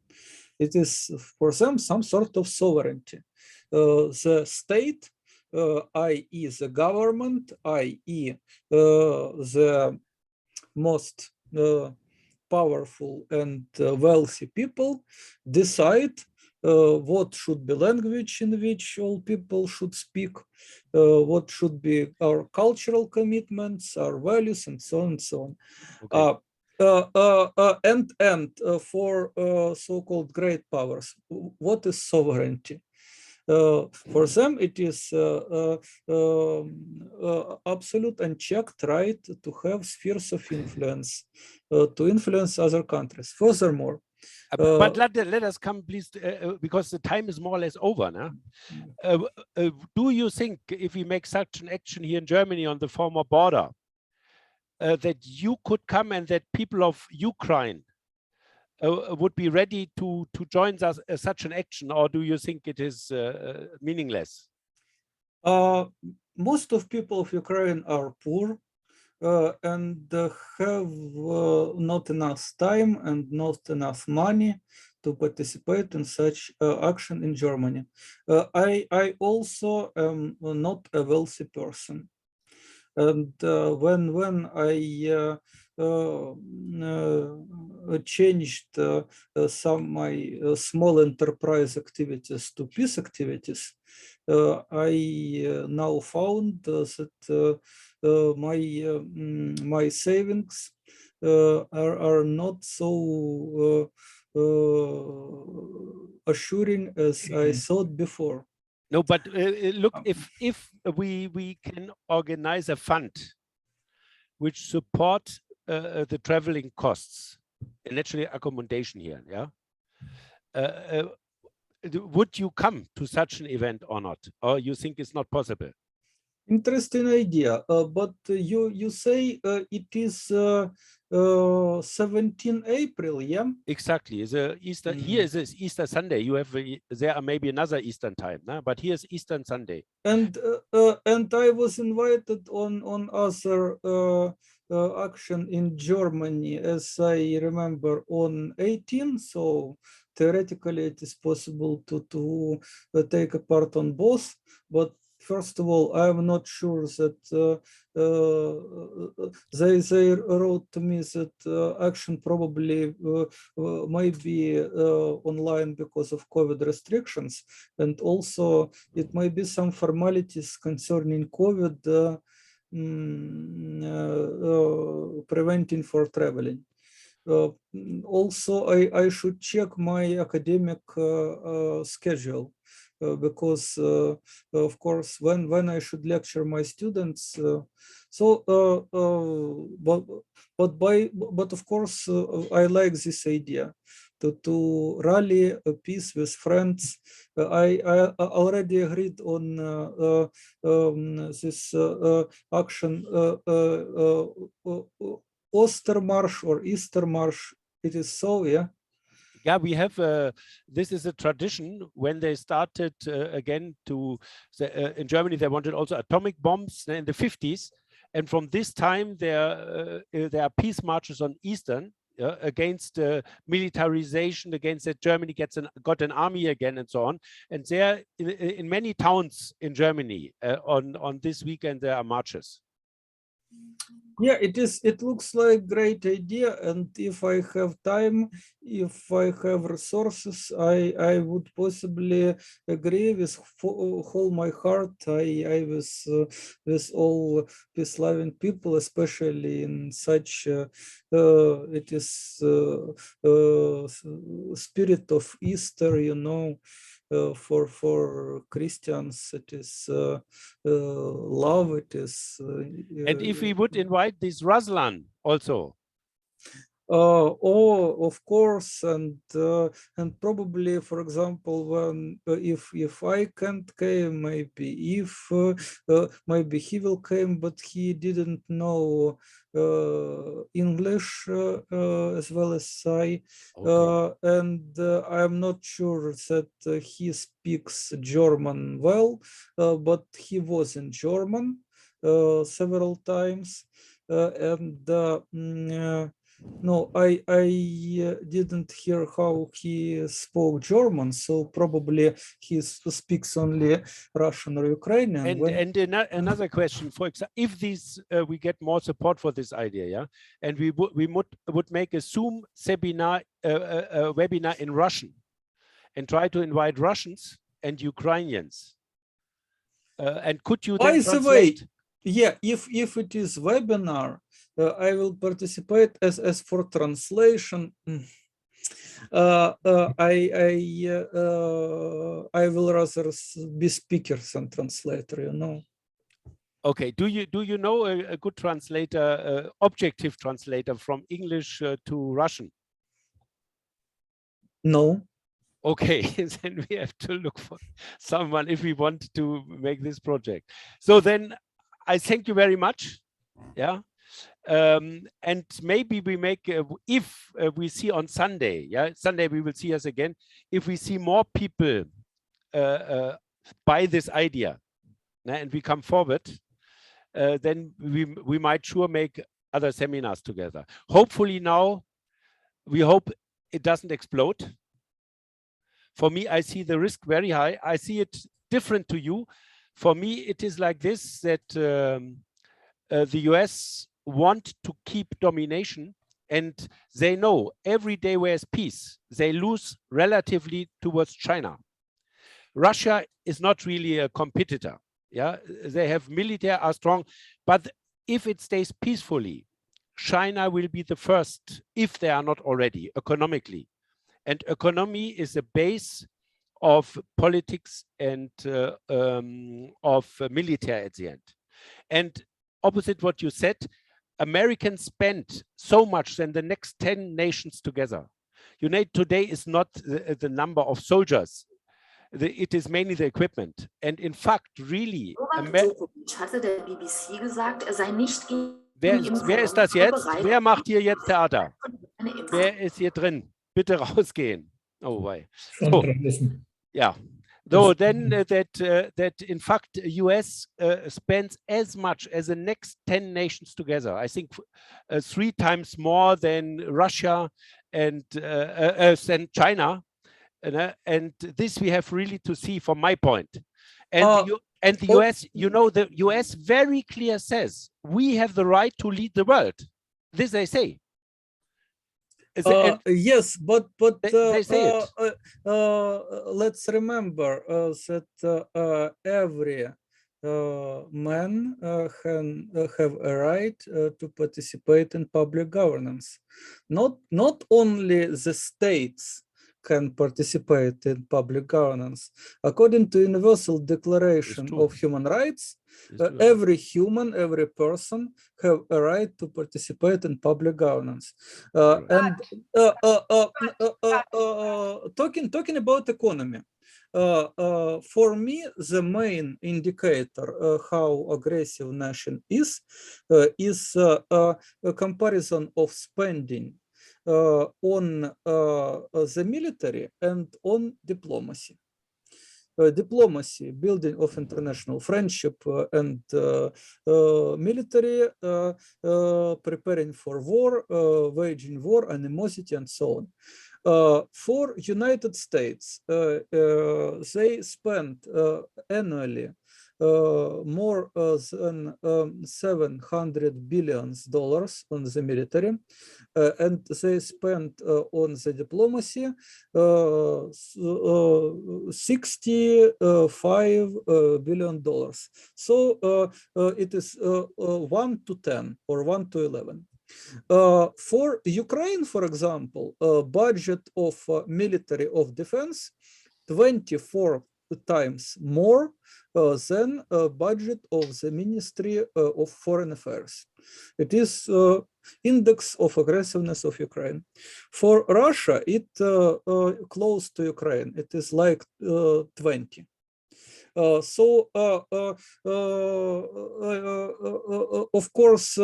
S1: It is for them some sort of sovereignty. The state, i.e. the government, i.e. the most powerful and wealthy people, decide what should be language in which all people should speak, what should be our cultural commitments, our values, and so on and so on. Okay. And for so-called great powers, what is sovereignty? For them, it is absolute unchecked right to have spheres of influence, to influence other countries. Furthermore,
S2: but let us come, please, because the time is more or less over now. Do you think if we make such an action here in Germany on the former border, that you could come and that people of Ukraine would be ready to join us, such an action, or do you think it is meaningless?
S1: Most of people of Ukraine are poor and have not enough time and not enough money to participate in such action in Germany. I also am not a wealthy person. And when I changed some my small enterprise activities to peace activities, I now found that my savings are not so assuring as I thought before.
S2: No, but look, if we can organize a fund which support the traveling costs and naturally accommodation here. Yeah. Would you come to such an event or not? Or you think it's not possible?
S1: Interesting idea, but you say it is 17 April, yeah?
S2: Exactly. It's Easter. Here is Easter Sunday. You have there are maybe another Eastern time, no? But here's Eastern Sunday.
S1: And I was invited on other action in Germany, as I remember, on 18. So theoretically, it is possible to take a part on both, but first of all, I'm not sure that they wrote to me that action probably might be online because of COVID restrictions, and also it might be some formalities concerning COVID preventing for traveling. Also, I should check my academic schedule. Because of course when I should lecture my students, but of course I like this idea to rally a peace with friends. I already agreed on this action Ostermarsch or Eastermarsch. It is so, yeah.
S2: Yeah, we have, this is a tradition when they started again to, in Germany, they wanted also atomic bombs in the 50s. And from this time, there are peace marches on Eastern against militarization, against that Germany got an army again and so on. And there, in many towns in Germany, on this weekend, there are marches.
S1: Yeah, it looks like a great idea, and if I have time, if I have resources, I would possibly agree with whole my heart. I with all peace-loving people, especially in such it is spirit of Easter, you know. For Christians, it is love. It is.
S2: And if we would invite this Ruslan also.
S1: Of course, and probably, for example, when if I can't came, maybe if maybe he will came, but he didn't know English as well as I, okay. And I'm not sure that he speaks German well, but he was in German several times, and. No, I didn't hear how he spoke German, so probably he speaks only Russian or Ukrainian.
S2: And another question, for example, if these we get more support for this idea, yeah, and we would make a Zoom seminar, webinar in Russian, and try to invite Russians and Ukrainians, and could you then translate?
S1: Yeah, if it is webinar, I will participate as for translation. I will rather be speaker than translator, you know.
S2: Okay. Do you know a good translator, objective translator from English to Russian?
S1: No.
S2: Okay, then we have to look for someone if we want to make this project. So then I thank you very much. Yeah. And maybe we make, if we see on Sunday, yeah, Sunday we will see us again. If we see more people buy this idea and we come forward, then we might sure make other seminars together. Hopefully now, we hope it doesn't explode. For me, I see the risk very high. I see it different to you. For me, it is like this, that the US want to keep domination, and they know every day where is peace, they lose relatively towards China. Russia is not really a competitor. Yeah, they have military, are strong, but if it stays peacefully, China will be the first, if they are not already, economically. And economy is the base of politics and of military at the end. And opposite what you said, Americans spent so much than the next 10 nations together. You know, today is not the number of soldiers. It is mainly the equipment. And in fact, really,
S7: hatte der BBC gesagt, er sei nicht gegen
S2: wer ist das jetzt? Wer macht hier jetzt Theater? Wer ist hier drin? Bitte rausgehen. Oh, wei. So, yeah. So then that in fact US spends as much as the next 10 nations together. I think 3 times more than Russia and China. And this we have really to see from my point. And the US, you know, the US very clear says we have the right to lead the world. This they say.
S1: Yes, but
S2: they say it.
S1: Let's remember that every man can have a right to participate in public governance. Not only the states can participate in public governance. According to Universal Declaration of Human Rights, every human, every person have a right to participate in public governance. And talking about economy, for me, the main indicator how aggressive nation is a comparison of spending on the military and on diplomacy. Diplomacy, building of international friendship, and military, preparing for war, waging war, animosity, and so on. For United States, they spend annually more than $700 billion on the military, and they spent on the diplomacy $65 billion. So it is 1 to 10 or 1 to 11. For Ukraine, for example, budget of military of defense 24 times more than budget of the Ministry of Foreign Affairs. It is index of aggressiveness of Ukraine. For Russia, it close to Ukraine. It is like 20. So, of course,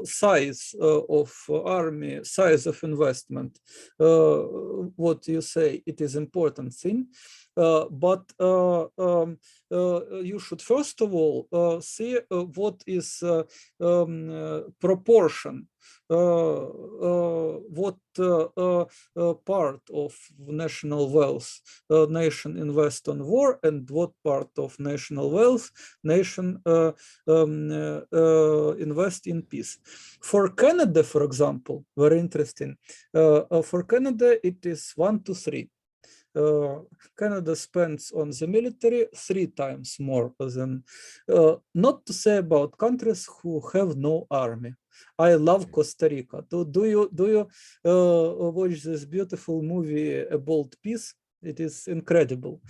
S1: size of army, size of investment, what you say, it is important thing. But you should first of all see what is proportion, what part of national wealth nation invest on war, and what part of national wealth nation invest in peace. For Canada, for example, very interesting. For Canada, it is 1 to 3. Canada spends on the military 3 times more than, not to say about countries who have no army. I love Costa Rica. Do you watch this beautiful movie About Peace? It is incredible.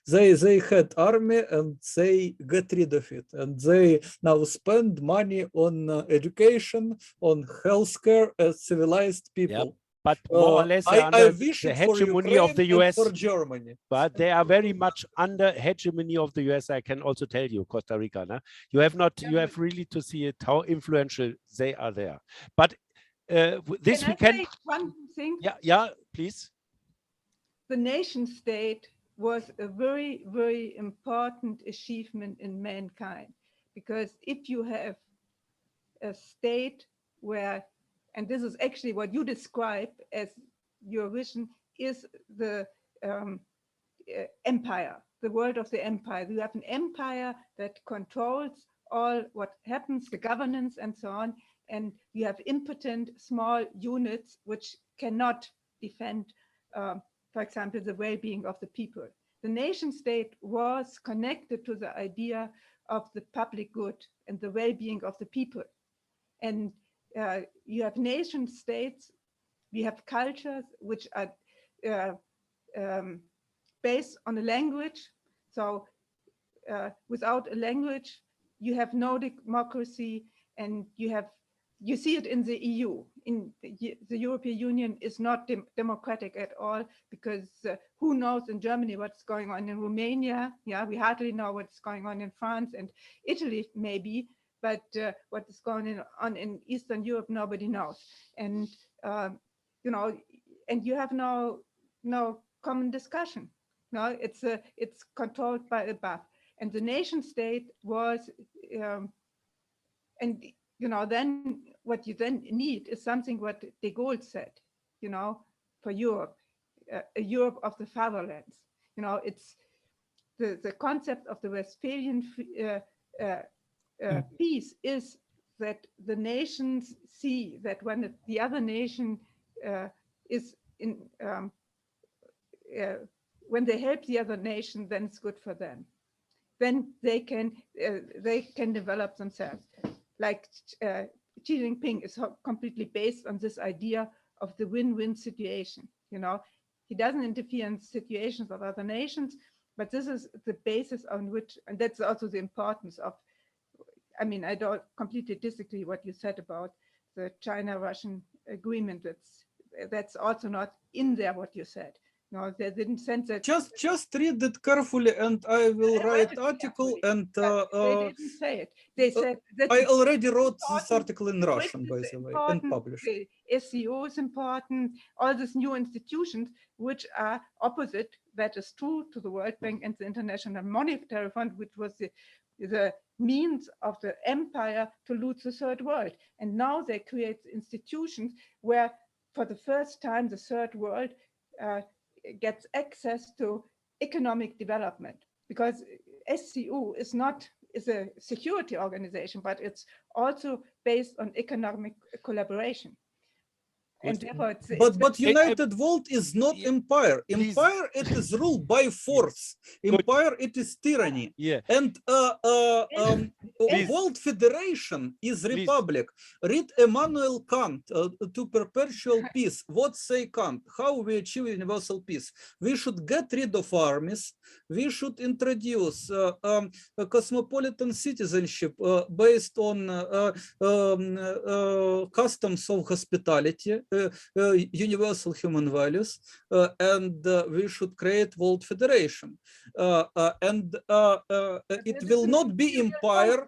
S1: They had army and they get rid of it, and they now spend money on education, on healthcare as civilized people.
S2: Yep. But more or less
S1: I wish
S2: the
S1: it for
S2: hegemony
S1: Ukraine
S2: of the
S1: and
S2: US.
S1: for Germany.
S2: But they are very much under hegemony of the US. I can also tell you, Costa Rica. No? You have not. You have really to see it how influential they are there. But this
S5: Can
S2: we
S5: I
S2: can.
S5: say one thing?
S2: Yeah, please.
S5: The nation state was a very, very important achievement in mankind, because if you have a state where, and this is actually what you describe as your vision, is the empire, the world of the empire. You have an empire that controls all what happens, the governance and so on, and you have impotent small units which cannot defend, for example, the well-being of the people. The nation state was connected to the idea of the public good and the well-being of the people. And you have nation states, we have cultures which are based on a language. So without a language, you have no democracy, And you see it in the EU. In the European Union is not democratic at all, because who knows in Germany what's going on in Romania? Yeah, we hardly know what's going on in France and Italy maybe, but what is going on in Eastern Europe, nobody knows. And you know, and you have no common discussion. No, it's controlled by above. And the nation state was, and you know, then what you then need is something what de Gaulle said, you know, for Europe, a Europe of the fatherlands. You know, it's the concept of the Westphalian peace is that the nations see that when the other nation is in, when they help the other nation, then it's good for them. Then they can develop themselves. Like Xi Jinping is completely based on this idea of the win-win situation. You know, he doesn't interfere in situations of other nations, but this is the basis on which, and that's also the importance of, I mean, I don't completely disagree what you said about the China-Russian agreement. That's also not in there what you said. No, they didn't send that.
S1: Just read it carefully, and I will write article. And
S5: they didn't say it. They said that
S1: I already wrote this article in Russian, by the way, and published.
S5: The SCO is important. All these new institutions, which are opposite, that is true, to the World Bank and the International Monetary Fund, which was the means of the empire to loot the third world. And now they create institutions where, for the first time, the third world gets access to economic development, because SCO is a security organization, but it's also based on economic collaboration. And therefore
S1: but United World is not empire. Empire, it is ruled by force. Empire, it is tyranny.
S2: Yeah.
S1: And World Federation is republic. Read Immanuel Kant, To Perpetual Peace. What say Kant? How we achieve universal peace? We should get rid of armies. We should introduce a cosmopolitan citizenship based on customs of hospitality, universal human values, and we should create World Federation. And it will not be empire,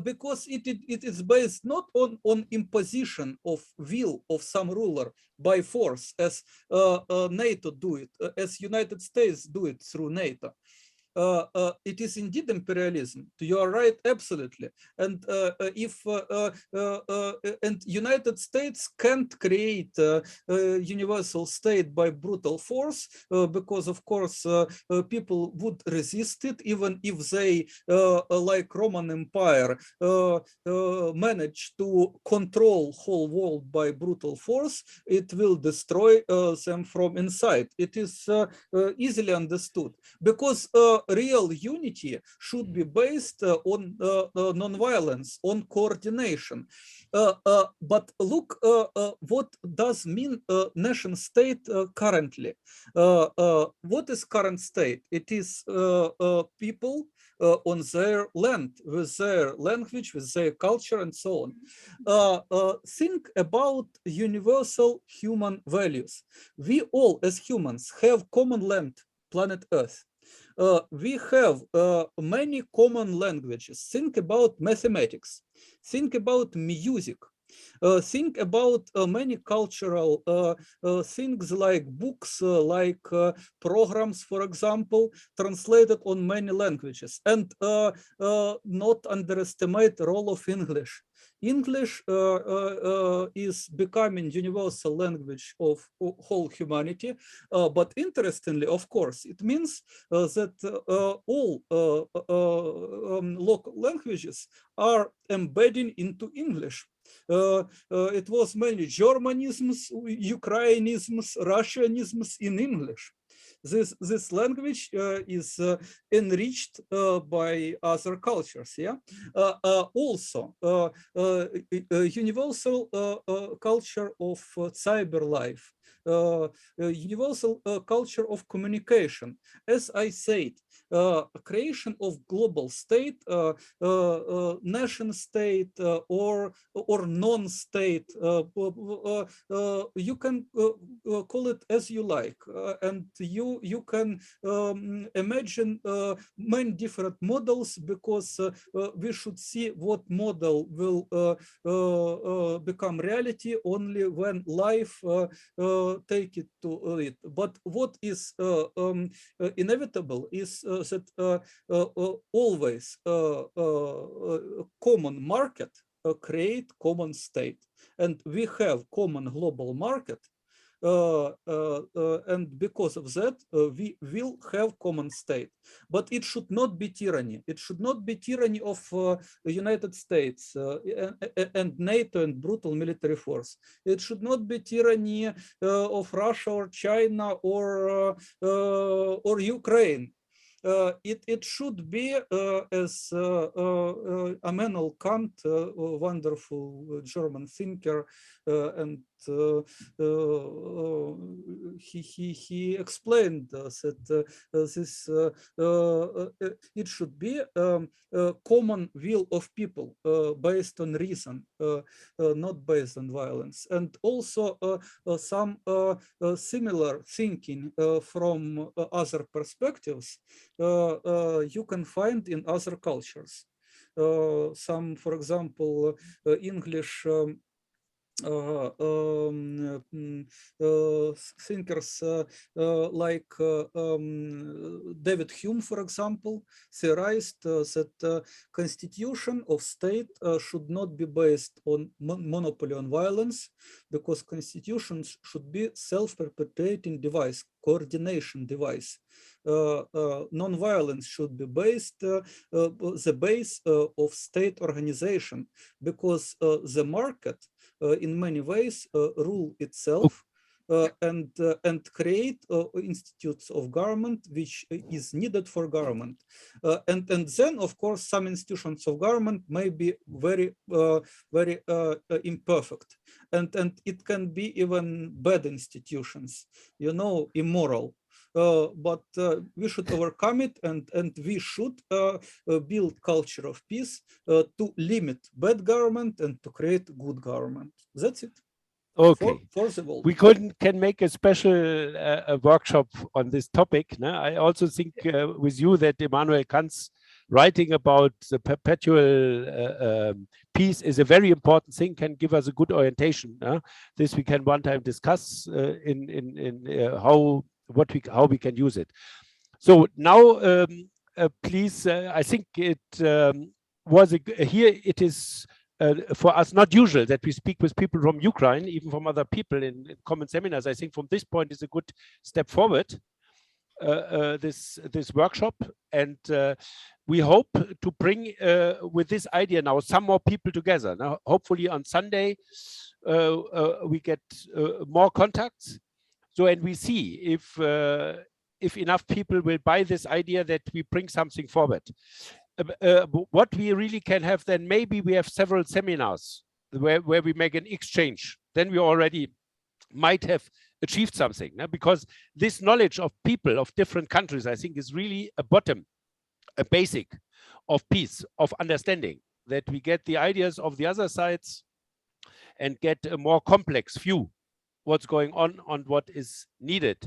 S1: because it is based not on imposition of will of some ruler by force, as NATO do it, as United States do it through NATO. It is indeed imperialism. You are right, absolutely. And if and United States can't create a universal state by brutal force, because of course people would resist it, even if they, like Roman Empire, manage to control whole world by brutal force. It will destroy them from inside. It is easily understood, because real unity should be based on non-violence, on coordination. But look what does mean nation state currently. What is current state? It is people on their land, with their language, with their culture, and so on. Think about universal human values. We all, as humans, have common land, planet Earth. We have many common languages. Think about mathematics. Think about music. Think about many cultural things, like books, like programs, for example, translated on many languages. And not underestimate the role of English. English is becoming universal language of whole humanity. But interestingly, of course, it means that all local languages are embedding into English. It was many Germanisms, Ukrainisms, Russianisms in English. This language is enriched by other cultures. Yeah. Also, universal culture of cyber life, universal culture of communication. As I said, creation of global state, nation state, or non-state, you can call it as you like, and you can imagine many different models, because we should see what model will become reality only when life take it to it. But what is inevitable is that always common market create common state, and we have common global market. And because of that, we will have common state, but it should not be tyranny. It should not be tyranny of United States and NATO and brutal military force. It should not be tyranny of Russia or China or Ukraine. It should be, as Immanuel Kant, a wonderful German thinker, and he explained that this it should be a common will of people based on reason, not based on violence, and also some similar thinking from other perspectives you can find in other cultures. Some, for example, English thinkers like David Hume, for example, theorized that constitution of state should not be based on monopoly on violence, because constitutions should be self-perpetuating device, coordination device. Non-violence should be based the base of state organization, because the market in many ways rule itself and create institutes of government which is needed for government. And then, of course, some institutions of government may be very imperfect, and it can be even bad institutions, you know, immoral. But we should overcome it, and we should build culture of peace to limit bad government and to create good government. That's it.
S2: Okay.
S1: For the world.
S2: We can make a special workshop on this topic. No? I also think with you that Immanuel Kant's writing about the perpetual peace is a very important thing, can give us a good orientation. This we can one time discuss in how we can use it. So now, please, I think it was here. It is for us not usual that we speak with people from Ukraine, even from other people in common seminars. I think from this point is a good step forward. This workshop, and we hope to bring with this idea now some more people together. Now, hopefully on Sunday we get more contacts. So, and we see if enough people will buy this idea that we bring something forward. What we really can have then, maybe we have several seminars where we make an exchange. Then we already might have achieved something, because this knowledge of people of different countries, I think, is really a basic of peace, of understanding, that we get the ideas of the other sides and get a more complex view what's going on what is needed.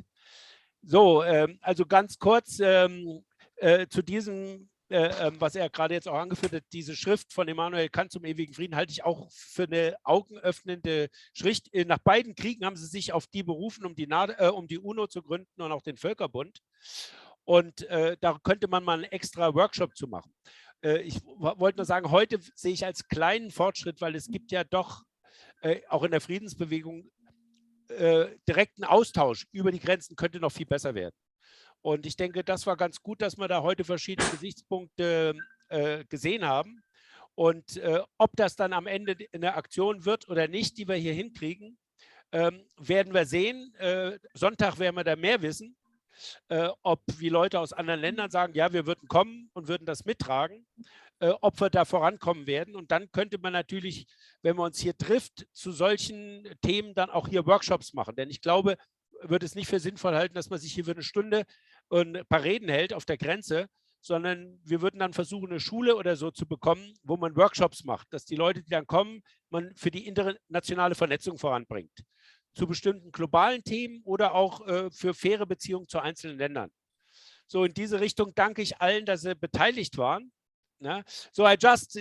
S2: So, also ganz kurz zu diesem, was gerade jetzt auch angeführt hat, diese Schrift von Immanuel Kant zum ewigen Frieden halte ich auch für eine augenöffnende Schrift. Nach beiden Kriegen haben sie sich auf die berufen, um die UNO zu gründen und auch den Völkerbund. Und da könnte man mal einen extra Workshop zu machen. Ich wollte nur sagen, heute sehe ich als kleinen Fortschritt, weil es gibt ja doch auch in der Friedensbewegung direkten Austausch über die Grenzen könnte noch viel besser werden. Und ich denke, das war ganz gut, dass wir da heute verschiedene Gesichtspunkte gesehen haben. Und ob das dann am Ende eine Aktion wird oder nicht, die wir hier hinkriegen, werden wir sehen. Sonntag werden wir da mehr wissen. ob wie Leute aus anderen Ländern sagen, ja, wir würden kommen und würden das mittragen, ob wir da vorankommen werden. Und dann könnte man natürlich, wenn man uns hier trifft, zu solchen Themen dann auch hier Workshops machen. Denn ich glaube, würde es nicht für sinnvoll halten, dass man sich hier für eine Stunde ein paar Reden hält auf der Grenze, sondern wir würden dann versuchen, eine Schule oder so zu bekommen, wo man Workshops macht, dass die Leute, die dann kommen, man für die internationale Vernetzung voranbringt. Zu bestimmten globalen Themen oder auch für faire Beziehungen zu einzelnen Ländern. So in diese Richtung danke ich allen, dass sie beteiligt waren. Yeah. So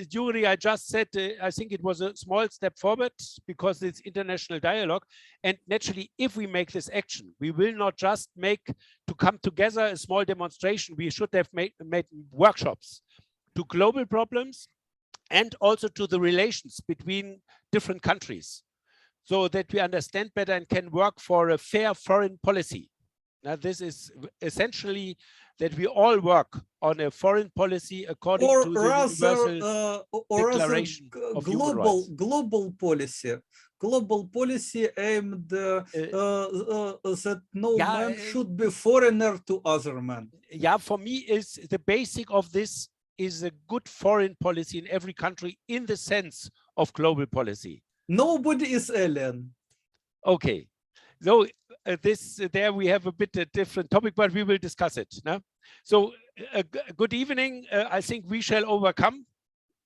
S2: Yuri, I just said, I think it was a small step forward because it's international dialogue. And naturally, if we make this action, we will not just make to come together a small demonstration. We should have made workshops to global problems and also to the relations between different countries so that we understand better and can work for a fair foreign policy. Now, this is essentially that we all work on a foreign policy according to the Universal Declaration of Human Rights.
S1: Global policy aimed that no man should be foreigner to other men.
S2: Yeah, for me, is the basic of this is a good foreign policy in every country in the sense of global policy.
S1: Nobody is alien.
S2: Okay. So there we have a bit a different topic, but we will discuss it. No? So good evening. I think we shall overcome.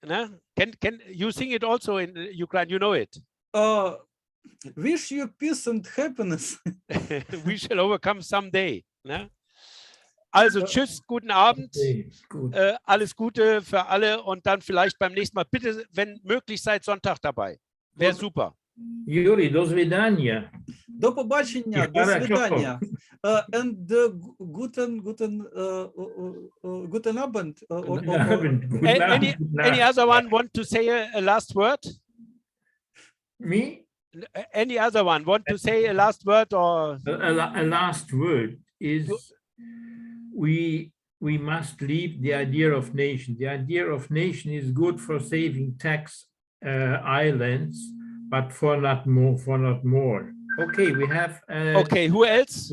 S2: No? Can you sing it also in Ukraine? You know it.
S1: Wish you peace and happiness.
S2: We shall overcome someday. No? Also tschüss, guten Abend.
S6: Okay, gut.
S2: Alles Gute für alle und dann vielleicht beim nächsten Mal. Bitte, wenn möglich, seid Sonntag dabei. Wäre super.
S6: Юрий, до свидания.
S1: До побачення, до свидання. And guten Abend.
S2: Any other one want to say a last word?
S6: Me?
S2: Any other one want to say a last word or?
S6: A last word is we must leave the idea of nation. The idea of nation is good for saving tax islands, but for not more. Okay, we have.
S2: Okay, who else?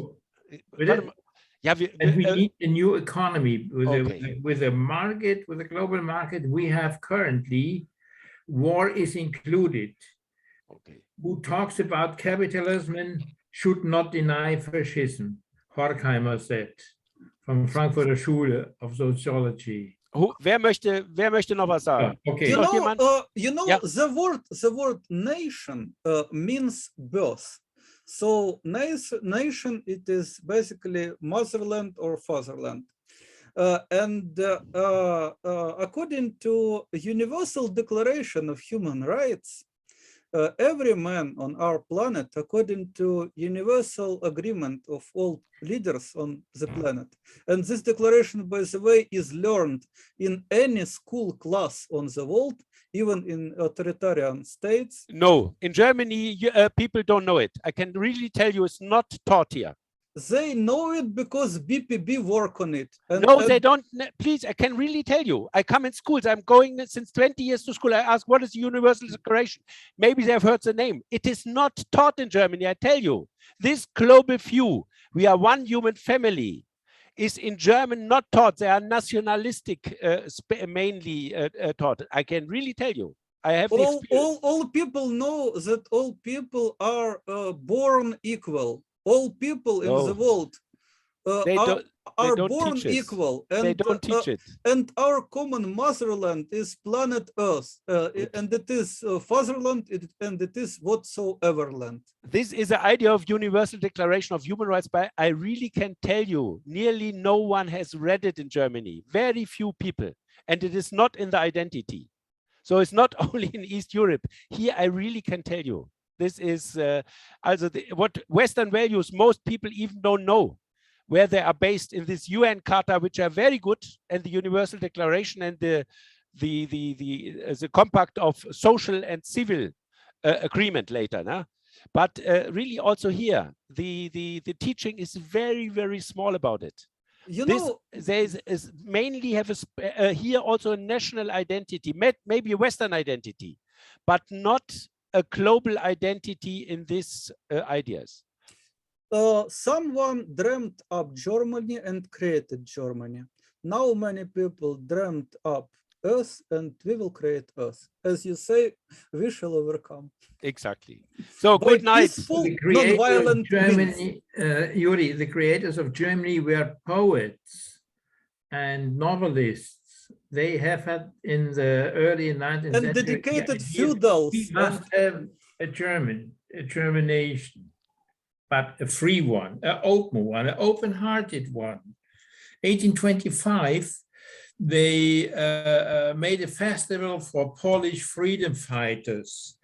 S6: And we need a new economy
S2: Okay.
S6: with a market, with a global market. We have currently war is included.
S2: Okay.
S6: Who talks about capitalism should not deny fascism, Horkheimer said, from Frankfurter Schule of Sociology.
S2: Wer möchte noch was sagen?
S6: Okay.
S1: You
S2: Noch
S1: know,
S2: jemand? Yeah.
S1: the word nation means birth. So nation, it is basically motherland or fatherland. And according to Universal Declaration of Human Rights, every man on our planet, according to universal agreement of all leaders on the planet, and this declaration, by the way, is learned in any school class on the world, even in authoritarian states.
S2: No, in Germany, people don't know it. I can really tell you it's not taught here.
S1: They know it because BPB work on it.
S2: No, they don't. Please, I can really tell you. I come in schools. I'm going since 20 years to school. I ask, what is the Universal Declaration? Maybe they've heard the name. It is not taught in Germany, I tell you. This global view, we are one human family, is in German not taught. They are nationalistic, mainly taught. I can really tell you. I have
S1: all people know that all people are born equal. All people in the world are born equal, and
S2: they don't teach it.
S1: And our common motherland is planet Earth, and it is fatherland, and it is whatsoever land.
S2: This is the idea of Universal Declaration of Human Rights, but I really can tell you, nearly no one has read it in Germany. Very few people, and it is not in the identity. So it's not only in East Europe. Here, I really can tell you. This is also what Western values most people even don't know where they are based in this UN Charter, which are very good, and the Universal Declaration and the compact of social and civil agreement later. No? But really also here, the teaching is very, very small about it.
S1: You
S2: this,
S1: know,
S2: there is mainly have here also a national identity, maybe a Western identity, but not a global identity in these ideas.
S1: Someone dreamt up Germany and created Germany. Now many people dreamt up us and we will create us. As you say, we shall overcome.
S2: Exactly. So
S1: By
S2: good night.
S1: peaceful,
S6: The creators of
S1: non-violent means.
S6: Germany, Yuri, the creators of Germany were poets and novelists. They have had in the early 19th
S1: And
S6: century.
S1: dedicated
S6: idea,
S1: feudals.
S6: we must have a German nation, but a free one, an open one, an open-hearted one. 1825, they made a festival for Polish freedom fighters.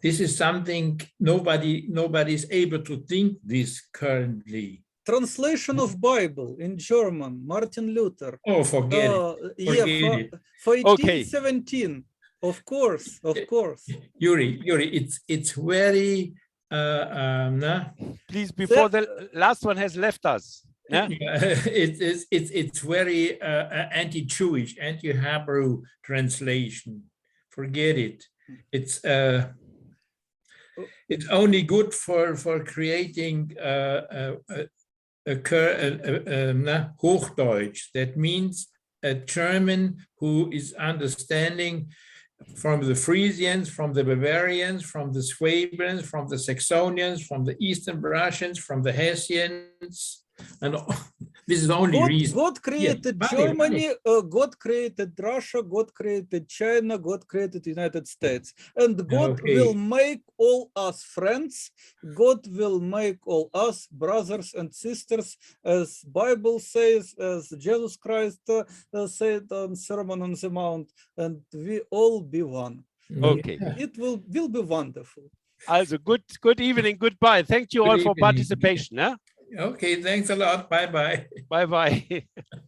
S6: This is something nobody is able to think this currently.
S1: Translation of Bible in German, Martin Luther.
S6: Oh, forget it.
S1: Yeah,
S6: Forget it.
S1: for
S2: Okay.
S1: 1817. Of course.
S6: Yuri, it's very
S2: Please, before the last one has left us. Yeah?
S6: it's very anti-Jewish, anti-Hebrew translation. Forget it. It's only good for creating Hochdeutsch. That means a German who is understanding from the Frisians, from the Bavarians, from the Swabians, from the Saxonians, from the Eastern Prussians, from the Hessians, and this is the only reason.
S1: God created Germany, God created Russia, God created China, God created the United States. And God will make all us friends. God will make all us brothers and sisters, as Bible says, as Jesus Christ said on Sermon on the Mount, and we all be one.
S2: Okay.
S1: It will be wonderful.
S2: Also good evening, goodbye. Thank you all for participation. Yeah?
S6: Okay, thanks a lot. Bye-bye.
S2: Bye-bye.